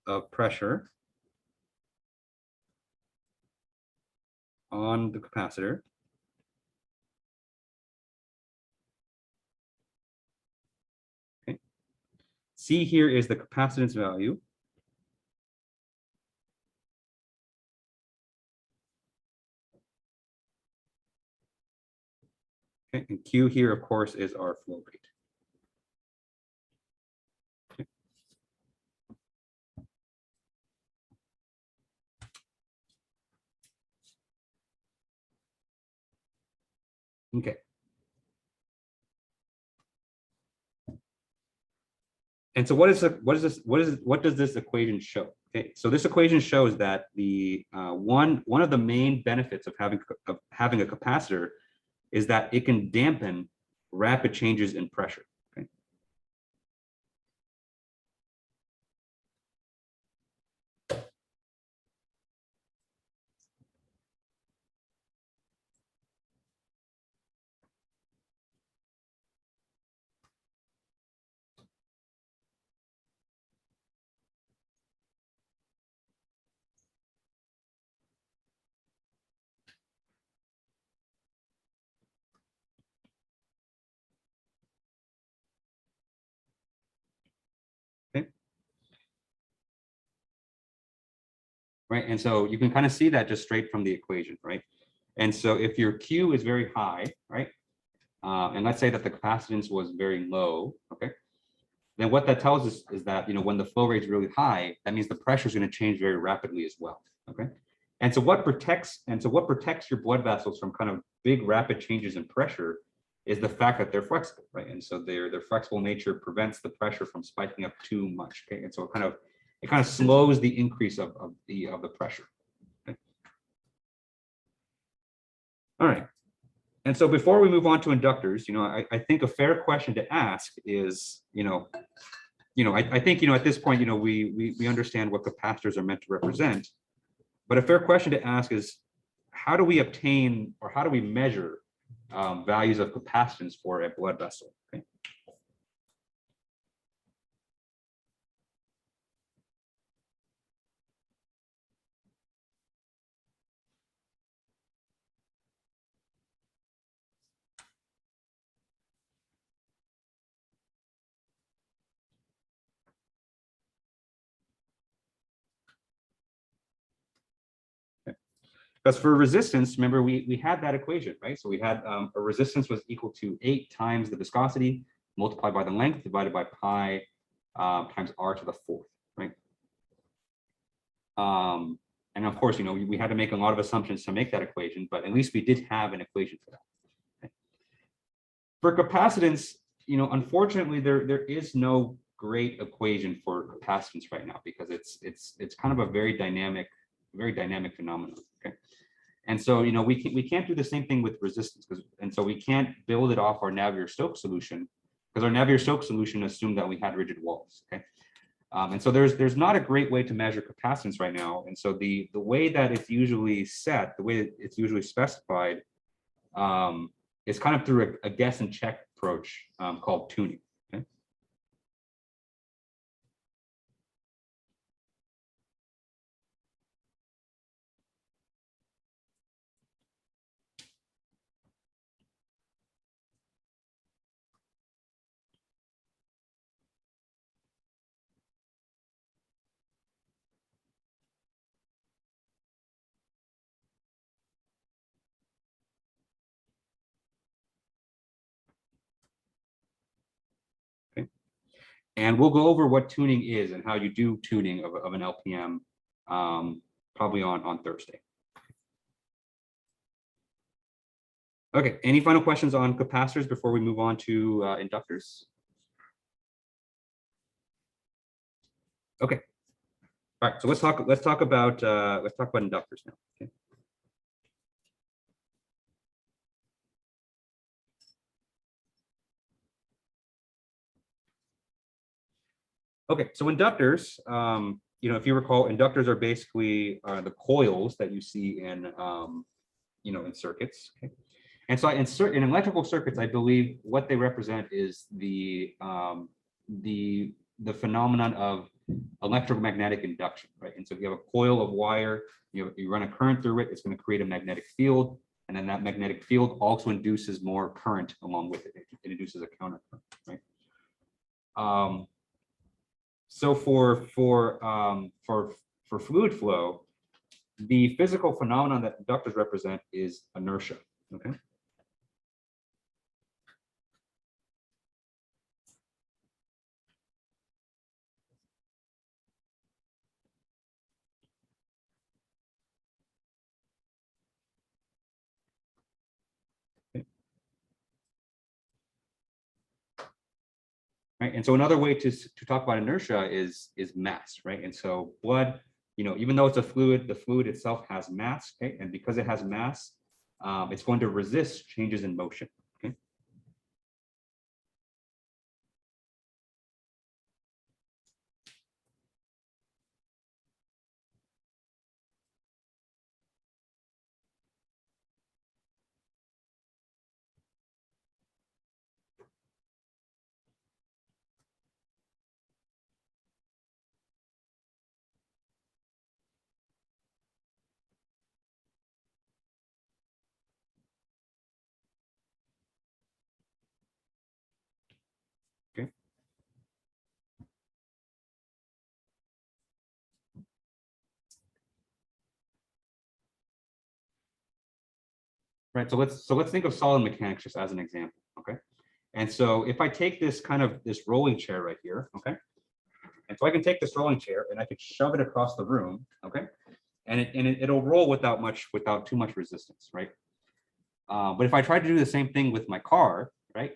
of pressure on the capacitor. Okay. C here is the capacitance value. Okay. And Q here, of course, is our flow rate. Okay. Okay. And so what does this equation show? Okay, so this equation shows that the one of the main benefits of having a capacitor is that it can dampen rapid changes in pressure. Okay. Okay. Right, and so you can kind of see that just straight from the equation, right? And so if your Q is very high, right, and let's say that the capacitance was very low, okay, then what that tells us is that, you know, when the flow rate is really high, that means the pressure is going to change very rapidly as well. Okay. And so what protects your blood vessels from kind of big rapid changes in pressure is the fact that they're flexible, right? And so their flexible nature prevents the pressure from spiking up too much. Okay. And so it kind of slows the increase of the pressure. Okay. All right. And so before we move on to inductors, you know, I think a fair question to ask is, I think, at this point, we understand what capacitors are meant to represent, but a fair question to ask is, how do we obtain or how do we measure values of capacitance for a blood vessel? Okay. Because for resistance, remember, we had that equation, right? So we had a resistance was equal to 8 times the viscosity multiplied by the length divided by pi times r to the 4th, right? And of course, we had to make a lot of assumptions to make that equation, but at least we did have an equation for that. Okay. For capacitance, unfortunately, there is no great equation for capacitance right now because it's kind of a very dynamic phenomenon. Okay. And so, we can't do the same thing with resistance, and so we can't build it off our Navier Stokes solution because our Navier Stokes solution assumed that we had rigid walls. Okay. And so there's not a great way to measure capacitance right now. And so the way that it's usually set, the way that it's usually specified, is kind of through a guess and check approach called tuning. Okay. And we'll go over what tuning is and how you do tuning of an LPM probably on Thursday. Okay, any final questions on capacitors before we move on to inductors? Okay. All right, so let's talk about inductors now. Okay. Okay, so inductors, you know, if you recall, inductors are basically the coils that you see in, you know, in circuits. Okay? And so in electrical circuits, I believe what they represent is the phenomenon of electromagnetic induction, right? And so if you have a coil of wire, you run a current through it, it's going to create a magnetic field, and then that magnetic field also induces more current along with it. It induces a counter current, right? So for fluid flow, the physical phenomenon that inductors represent is inertia. Okay. Right. And so another way to talk about inertia is mass, right? And so blood, you know, even though it's a fluid, the fluid itself has mass, okay? And because it has mass, it's going to resist changes in motion. Okay. Okay. Right. So let's think of solid mechanics just as an example. Okay. And so if I take this this rolling chair right here, okay, and so I can take this rolling chair and I could shove it across the room, okay, and it'll roll without too much resistance, right? But if I try to do the same thing with my car, right,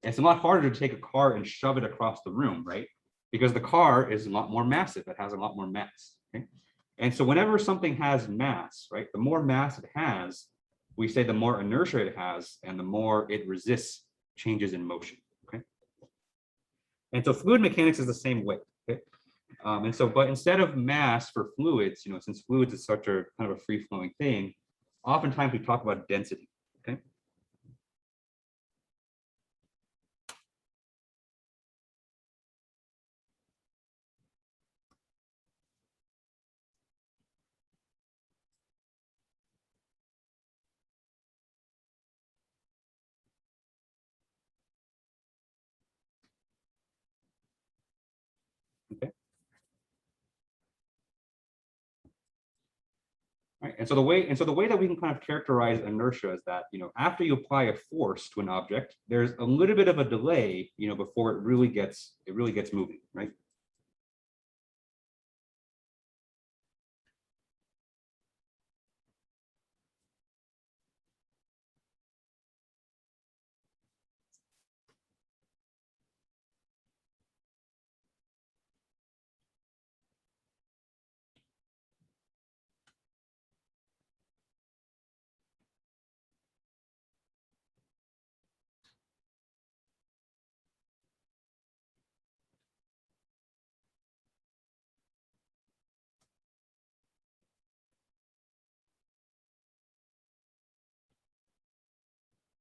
it's a lot harder to take a car and shove it across the room, right? Because the car is a lot more massive. It has a lot more mass. Okay? And so whenever something has mass, right, the more mass it has, we say the more inertia it has, and the more it resists changes in motion. Okay. And so fluid mechanics is the same way. Okay. And so, but instead of mass for fluids, you know, since fluids is such a kind of a free flowing thing, oftentimes we talk about density. Okay. Okay. Right. And so the way that we can kind of characterize inertia is that, you know, after you apply a force to an object, there's a little bit of a delay, you know, before it really gets moving, right?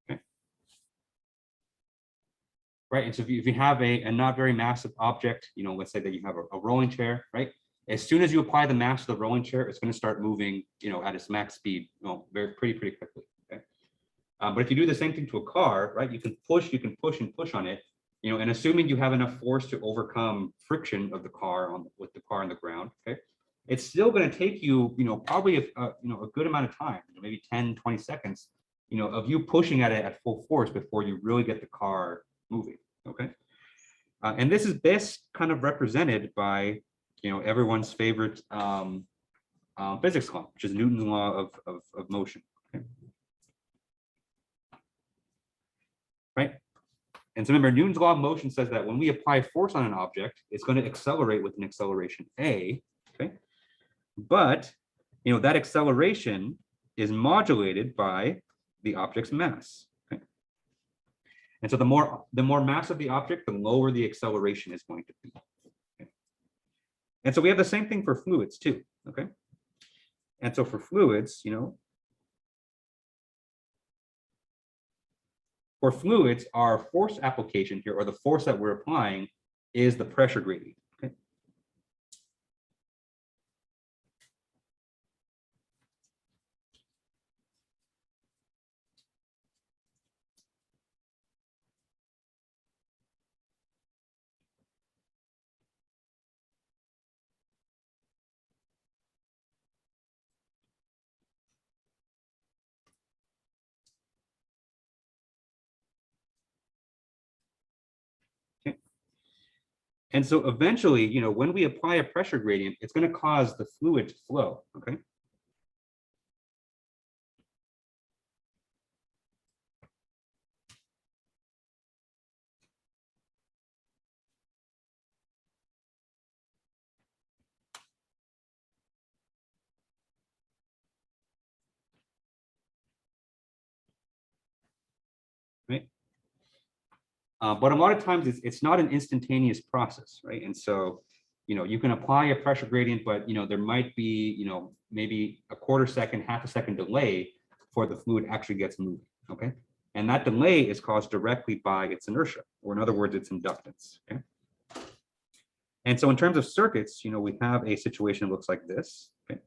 Okay. Right. And so if you have a not very massive object, you know, let's say that you have a rolling chair, right? As soon as you apply the mass to the rolling chair, it's going to start moving, you know, at its max speed, you know, pretty quickly. Okay. But if you do the same thing to a car, right, you can push and push on it, you know, and assuming you have enough force to overcome friction of the car with the car on the ground, okay, it's still going to take you, you know, probably you know, a good amount of time, you know, maybe 10, 20 seconds, you know, of you pushing at it at full force before you really get the car moving. Okay. And this is best kind of represented by, everyone's favorite physics law, which is Newton's law of motion. Okay. Right? And so remember, Newton's law of motion says that when we apply force on an object, it's going to accelerate with an acceleration a. Okay. But that acceleration is modulated by the object's mass. Okay. And so the more mass of the object, the lower the acceleration is going to be. Okay. And so we have the same thing for fluids too. Okay. And so for fluids, for fluids, our force application here, or the force that we're applying, is the pressure gradient. Okay. Okay. And so eventually, when we apply a pressure gradient, it's going to cause the fluid to flow. Okay. Right. But a lot of times it's not an instantaneous process, right? And so, you can apply a pressure gradient, but there might be, maybe a quarter second, half a second delay before the fluid actually gets moving. Okay. And that delay is caused directly by its inertia, or in other words, its inductance. Okay. And so in terms of circuits, we have a situation that looks like this. Okay.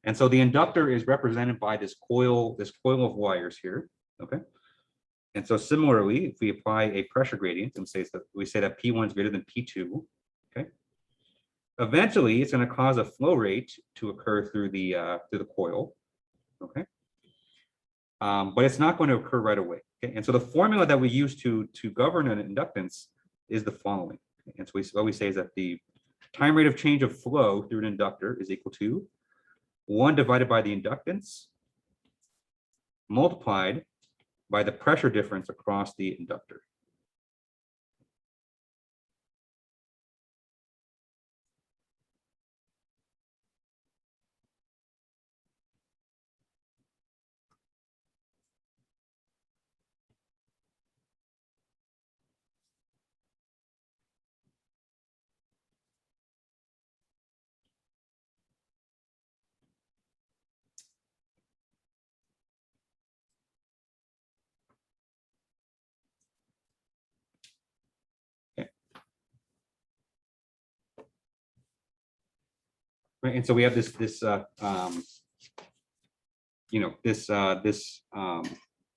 And so the inductor is represented by this coil of wires here. Okay. And so similarly, if we apply a pressure gradient and we say that P1 is greater than P2, okay, eventually it's going to cause a flow rate to occur through the coil, okay, but it's not going to occur right away. Okay? And so the formula that we use to govern an inductance is the following. Okay? And so what we say is that the time rate of change of flow through an inductor is equal to 1 divided by the inductance multiplied by the pressure difference across the inductor. Okay. Right, and so we have this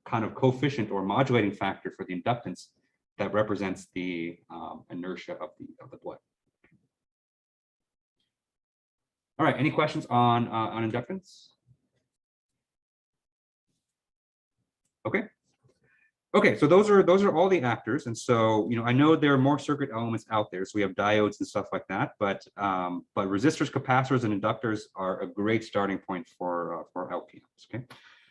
kind of coefficient or modulating factor for the inductance that represents the inertia of the blood. All right, any questions on inductance? Okay. Okay, so those are all the actors, and so I know there are more circuit elements out there. So we have diodes and stuff like that, but resistors, capacitors, and inductors are a great starting point for LPMs. Okay,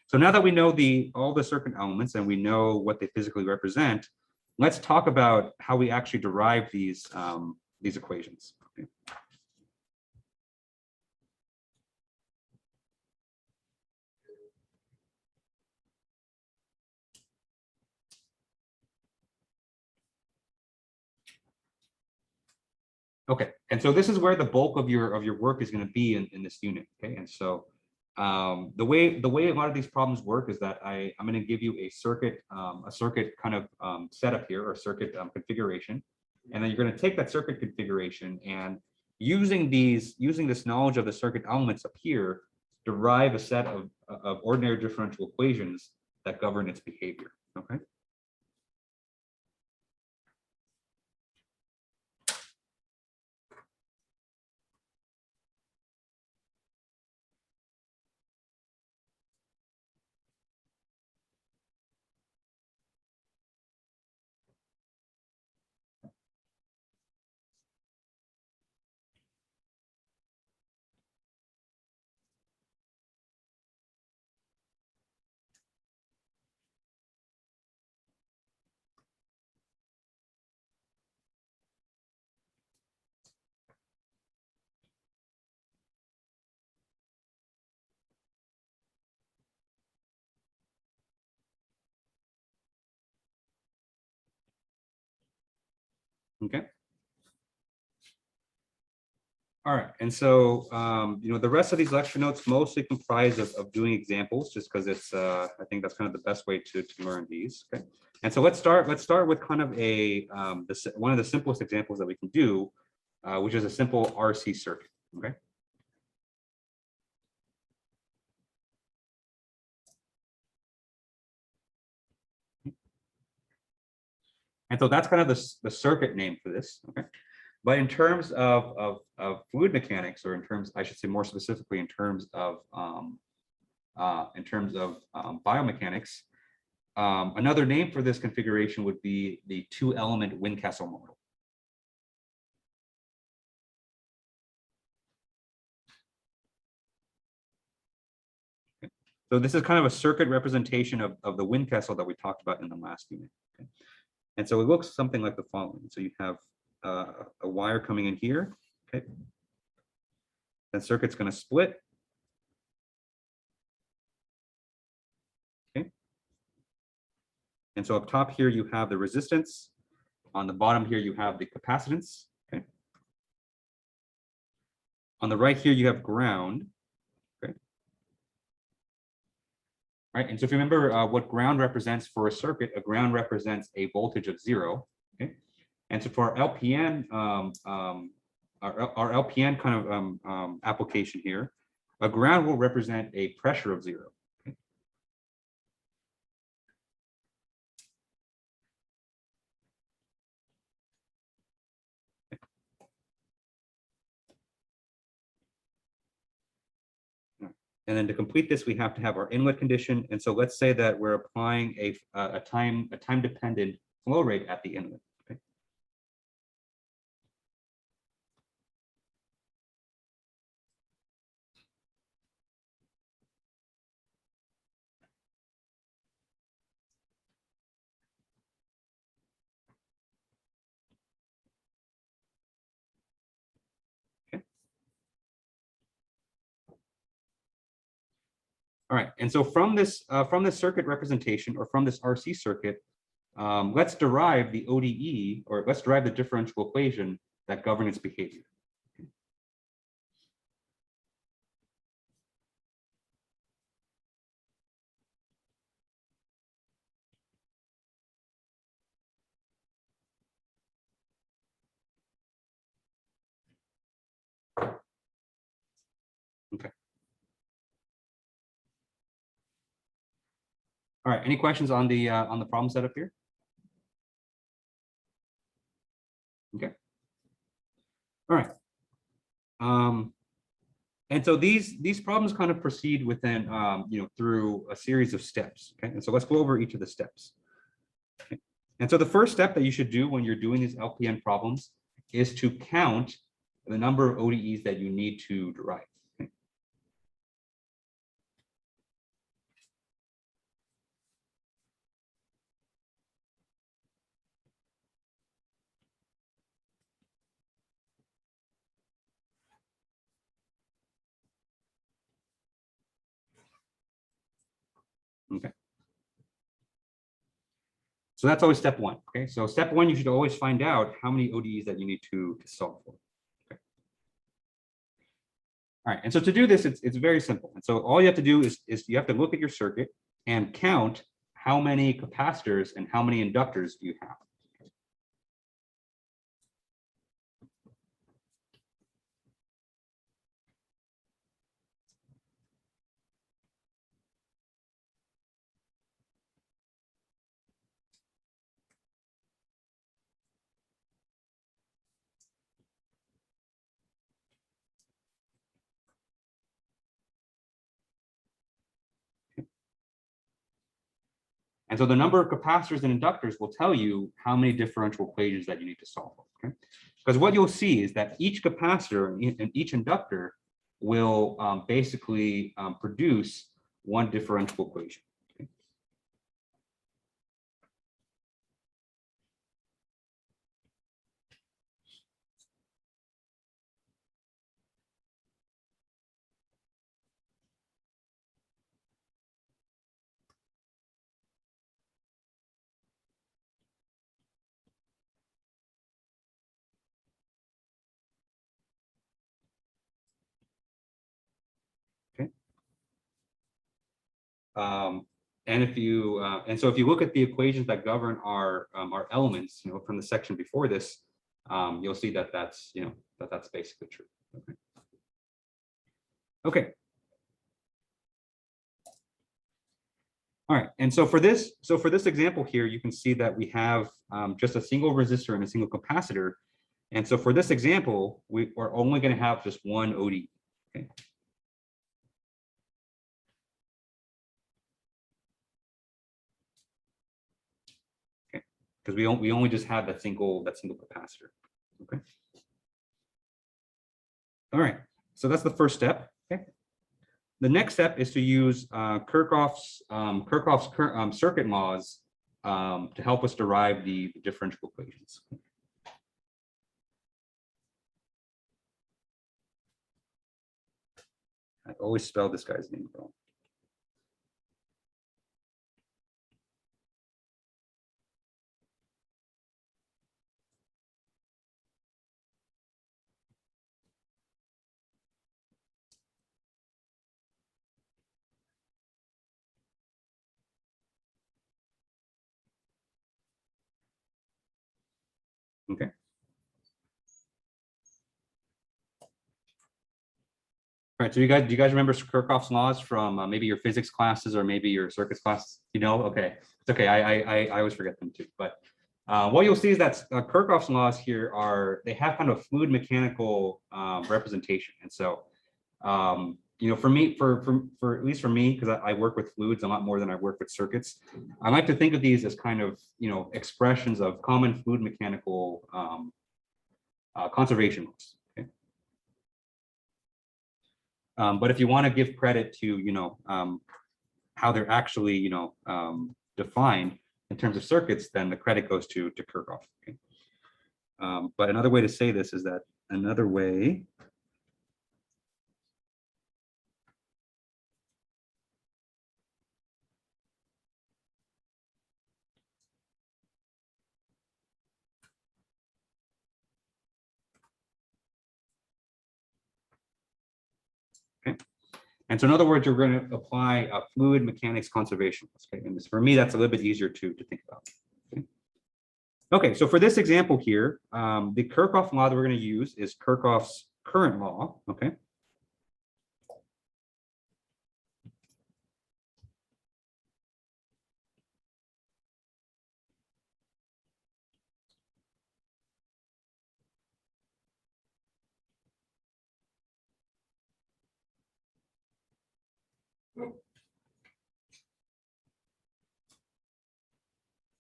so now that we know all the circuit elements and we know what they physically represent, let's talk about how we actually derive these equations. Okay. Okay, and so this is where the bulk of your work is going to be in this unit. Okay, and so the way a lot of these problems work is that I'm going to give you a circuit kind of setup here, or circuit configuration, and then you're going to take that circuit configuration and using this knowledge of the circuit elements up here, derive a set of ordinary differential equations that govern its behavior. Okay. Okay. All right, and so the rest of these lecture notes mostly comprise of doing examples, just because it's I think that's kind of the best way to learn these. Okay, and so let's start with kind of one of the simplest examples that we can do, which is a simple RC circuit. Okay. And so that's kind of the circuit name for this. Okay. But in terms of fluid mechanics, or in terms, I should say more specifically, in terms of biomechanics, another name for this configuration would be the two-element Windcastle model. Okay. So this is kind of a circuit representation of the Windcastle that we talked about in the last unit. Okay. And so it looks something like the following. So you have a wire coming in here. Okay. That circuit's going to split. Okay. And so up top here, you have the resistance. On the bottom here, you have the capacitance. Okay. On the right here, you have ground. Okay. Right. And so if you remember what ground represents for a circuit, a ground represents a voltage of 0. Okay. And so for our LPN, our LPN kind of application here, a ground will represent a pressure of 0. Okay. And then to complete this, we have to have our inlet condition. And so let's say that we're applying a time dependent flow rate at the inlet. Okay. Okay. All right. And so from this circuit representation, or from this RC circuit, let's derive the ODE, or let's derive the differential equation that govern its behavior. Okay. All right. Any questions on the problem setup here? Okay. All right. And so these problems kind of proceed within through a series of steps. Okay. And so let's go over each of the steps. Okay. And so the first step that you should do when you're doing these LPN problems is to count the number of ODEs that you need to derive. Okay. Okay. So that's always step one. Okay. So step one, you should always find out how many ODEs that you need to solve for. Okay. All right. And so to do this, it's very simple. And so all you have to do is you have to look at your circuit and count how many capacitors and how many inductors you have. And so the number of capacitors and inductors will tell you how many differential equations that you need to solve for. Okay? Because what you'll see is that each capacitor and each inductor will basically produce one differential equation. Okay? And if you and so if you look at the equations that govern our elements, from the section before this, you'll see that that's that's basically true. Okay. Okay. All right, and so for this example here, you can see that we have just a single resistor and a single capacitor, and so for this example, we're only going to have just one ODE. Okay. Okay, because we only just have that single capacitor. Okay. All right, so that's the first step. Okay. The next step is to use Kirchhoff's circuit laws to help us derive the differential equations. I always spell this guy's name wrong. Okay. All right, so do you guys remember Kirchhoff's laws from maybe your physics classes or maybe your circuits classes? Okay, it's okay. I always forget them too. But what you'll see is that Kirchhoff's laws here they have kind of fluid mechanical representation, and so for me, for at least for me, because I work with fluids a lot more than I work with circuits, I like to think of these as kind of expressions of common fluid mechanical conservation laws. But if you want to give credit to, how they're actually, defined in terms of circuits, then the credit goes to Kirchhoff. Okay? But another way to say this is that another way. Okay. And so in other words, you're going to apply a fluid mechanics conservation. Okay. And for me, that's a little bit easier to think about. Okay. Okay, so for this example here, the Kirchhoff law that we're going to use is Kirchhoff's current law. Okay.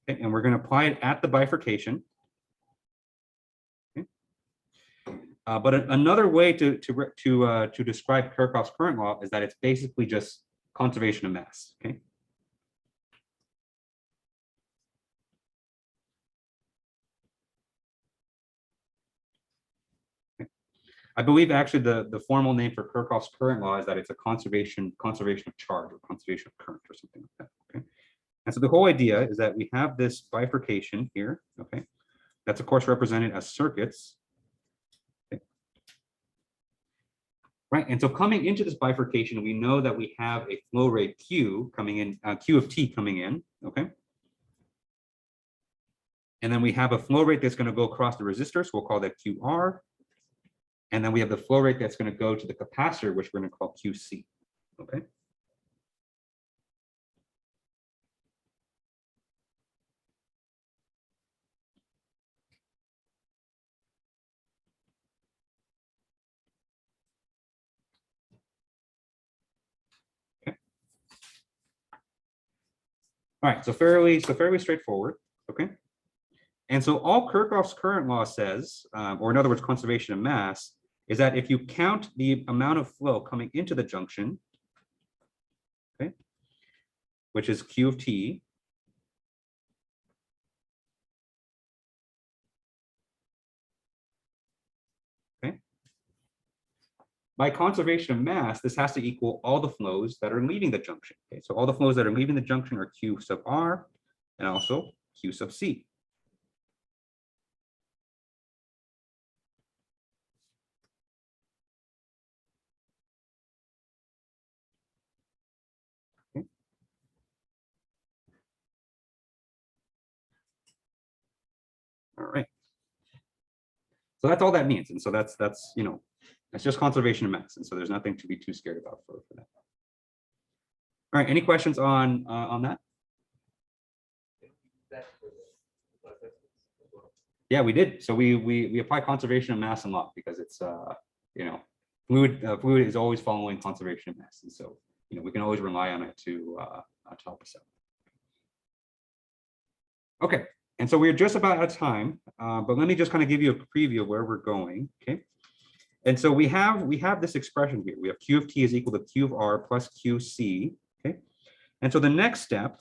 Okay, and we're going to apply it at the bifurcation. Okay. But another way to describe Kirchhoff's current law is that it's basically just conservation of mass. Okay. I believe actually the formal name for Kirchhoff's current law is that it's a conservation of charge or conservation of current or something like that. Okay. And so the whole idea is that we have this bifurcation here. Okay. That's of course represented as circuits. Okay. Right. And so coming into this bifurcation, we know that we have a flow rate Q coming in, Q of T coming in. Okay. And then we have a flow rate that's going to go across the resistor. So we'll call that QR. And then we have the flow rate that's going to go to the capacitor, which we're going to call QC. Okay. Okay. All right. So fairly straightforward. Okay. And so all Kirchhoff's current law says, or in other words, conservation of mass, is that if you count the amount of flow coming into the junction, okay, which is Q of T, okay, by conservation of mass, this has to equal all the flows that are leaving the junction. Okay, so all the flows that are leaving the junction are Q sub R and also Q sub C. All right. So that's all that means. And so that's, you know, that's just conservation of mass. And so there's nothing to be too scared about for that. All right, any questions on that? Yeah, we did. So we apply conservation of mass a lot because it's you know, fluid is always following conservation of mass, and so you know we can always rely on it to help us out. Okay, and so we're just about out of time, but let me just kind of give you a preview of where we're going. Okay, and so we have this expression here. We have Q of T is equal to Q of R plus QC. Okay, and so the next step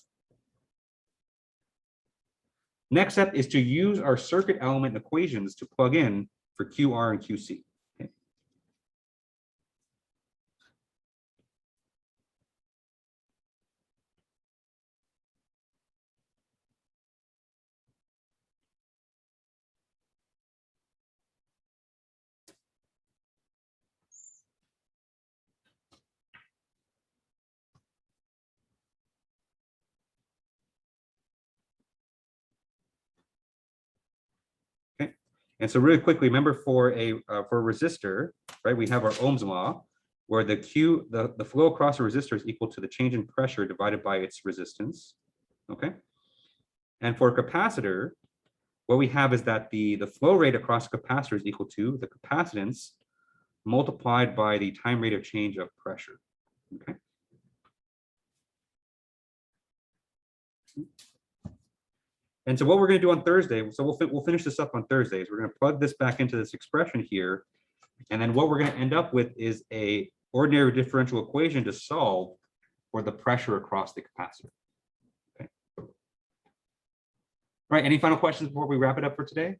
is to use our circuit element equations to plug in for QR and QC. Okay. And so really quickly, remember for a resistor, right, we have our Ohm's law, where the flow across a resistor is equal to the change in pressure divided by its resistance. Okay. And for a capacitor, what we have is that the flow rate across a capacitor is equal to the capacitance multiplied by the time rate of change of pressure. Okay. And so what we're going to do on Thursday, so we'll finish this up on Thursdays. We're going to plug this back into this expression here. And then what we're going to end up with is a ordinary differential equation to solve for the pressure across the capacitor. Okay. All right. Any final questions before we wrap it up for today?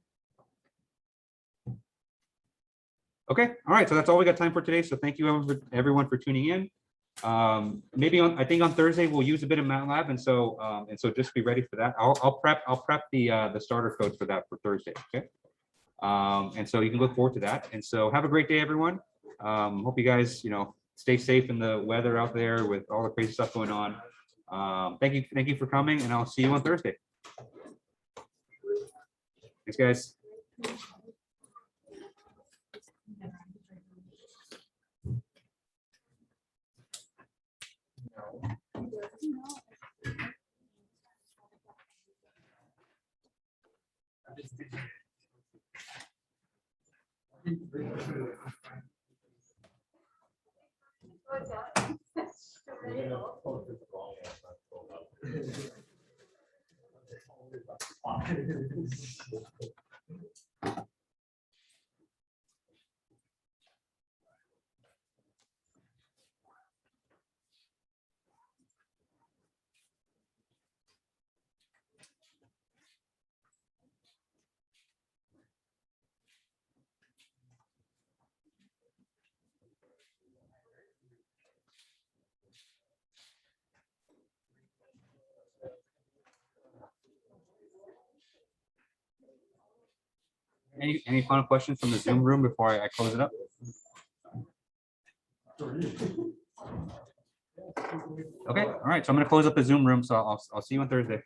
Okay. All right. So that's all we got time for today. So thank you everyone for tuning in. Maybe I think on Thursday we'll use a bit of MATLAB, and so just be ready for that. I'll prep the starter code for that for Thursday. Okay. And so you can look forward to that. And so have a great day, everyone. Hope you guys, you know, stay safe in the weather out there with all the crazy stuff going on. Thank you for coming, and I'll see you on Thursday. Thanks, guys. Any final questions from the Zoom room before I close it up? Okay, all right. So I'm going to close up the Zoom room. So I'll see you on Thursday.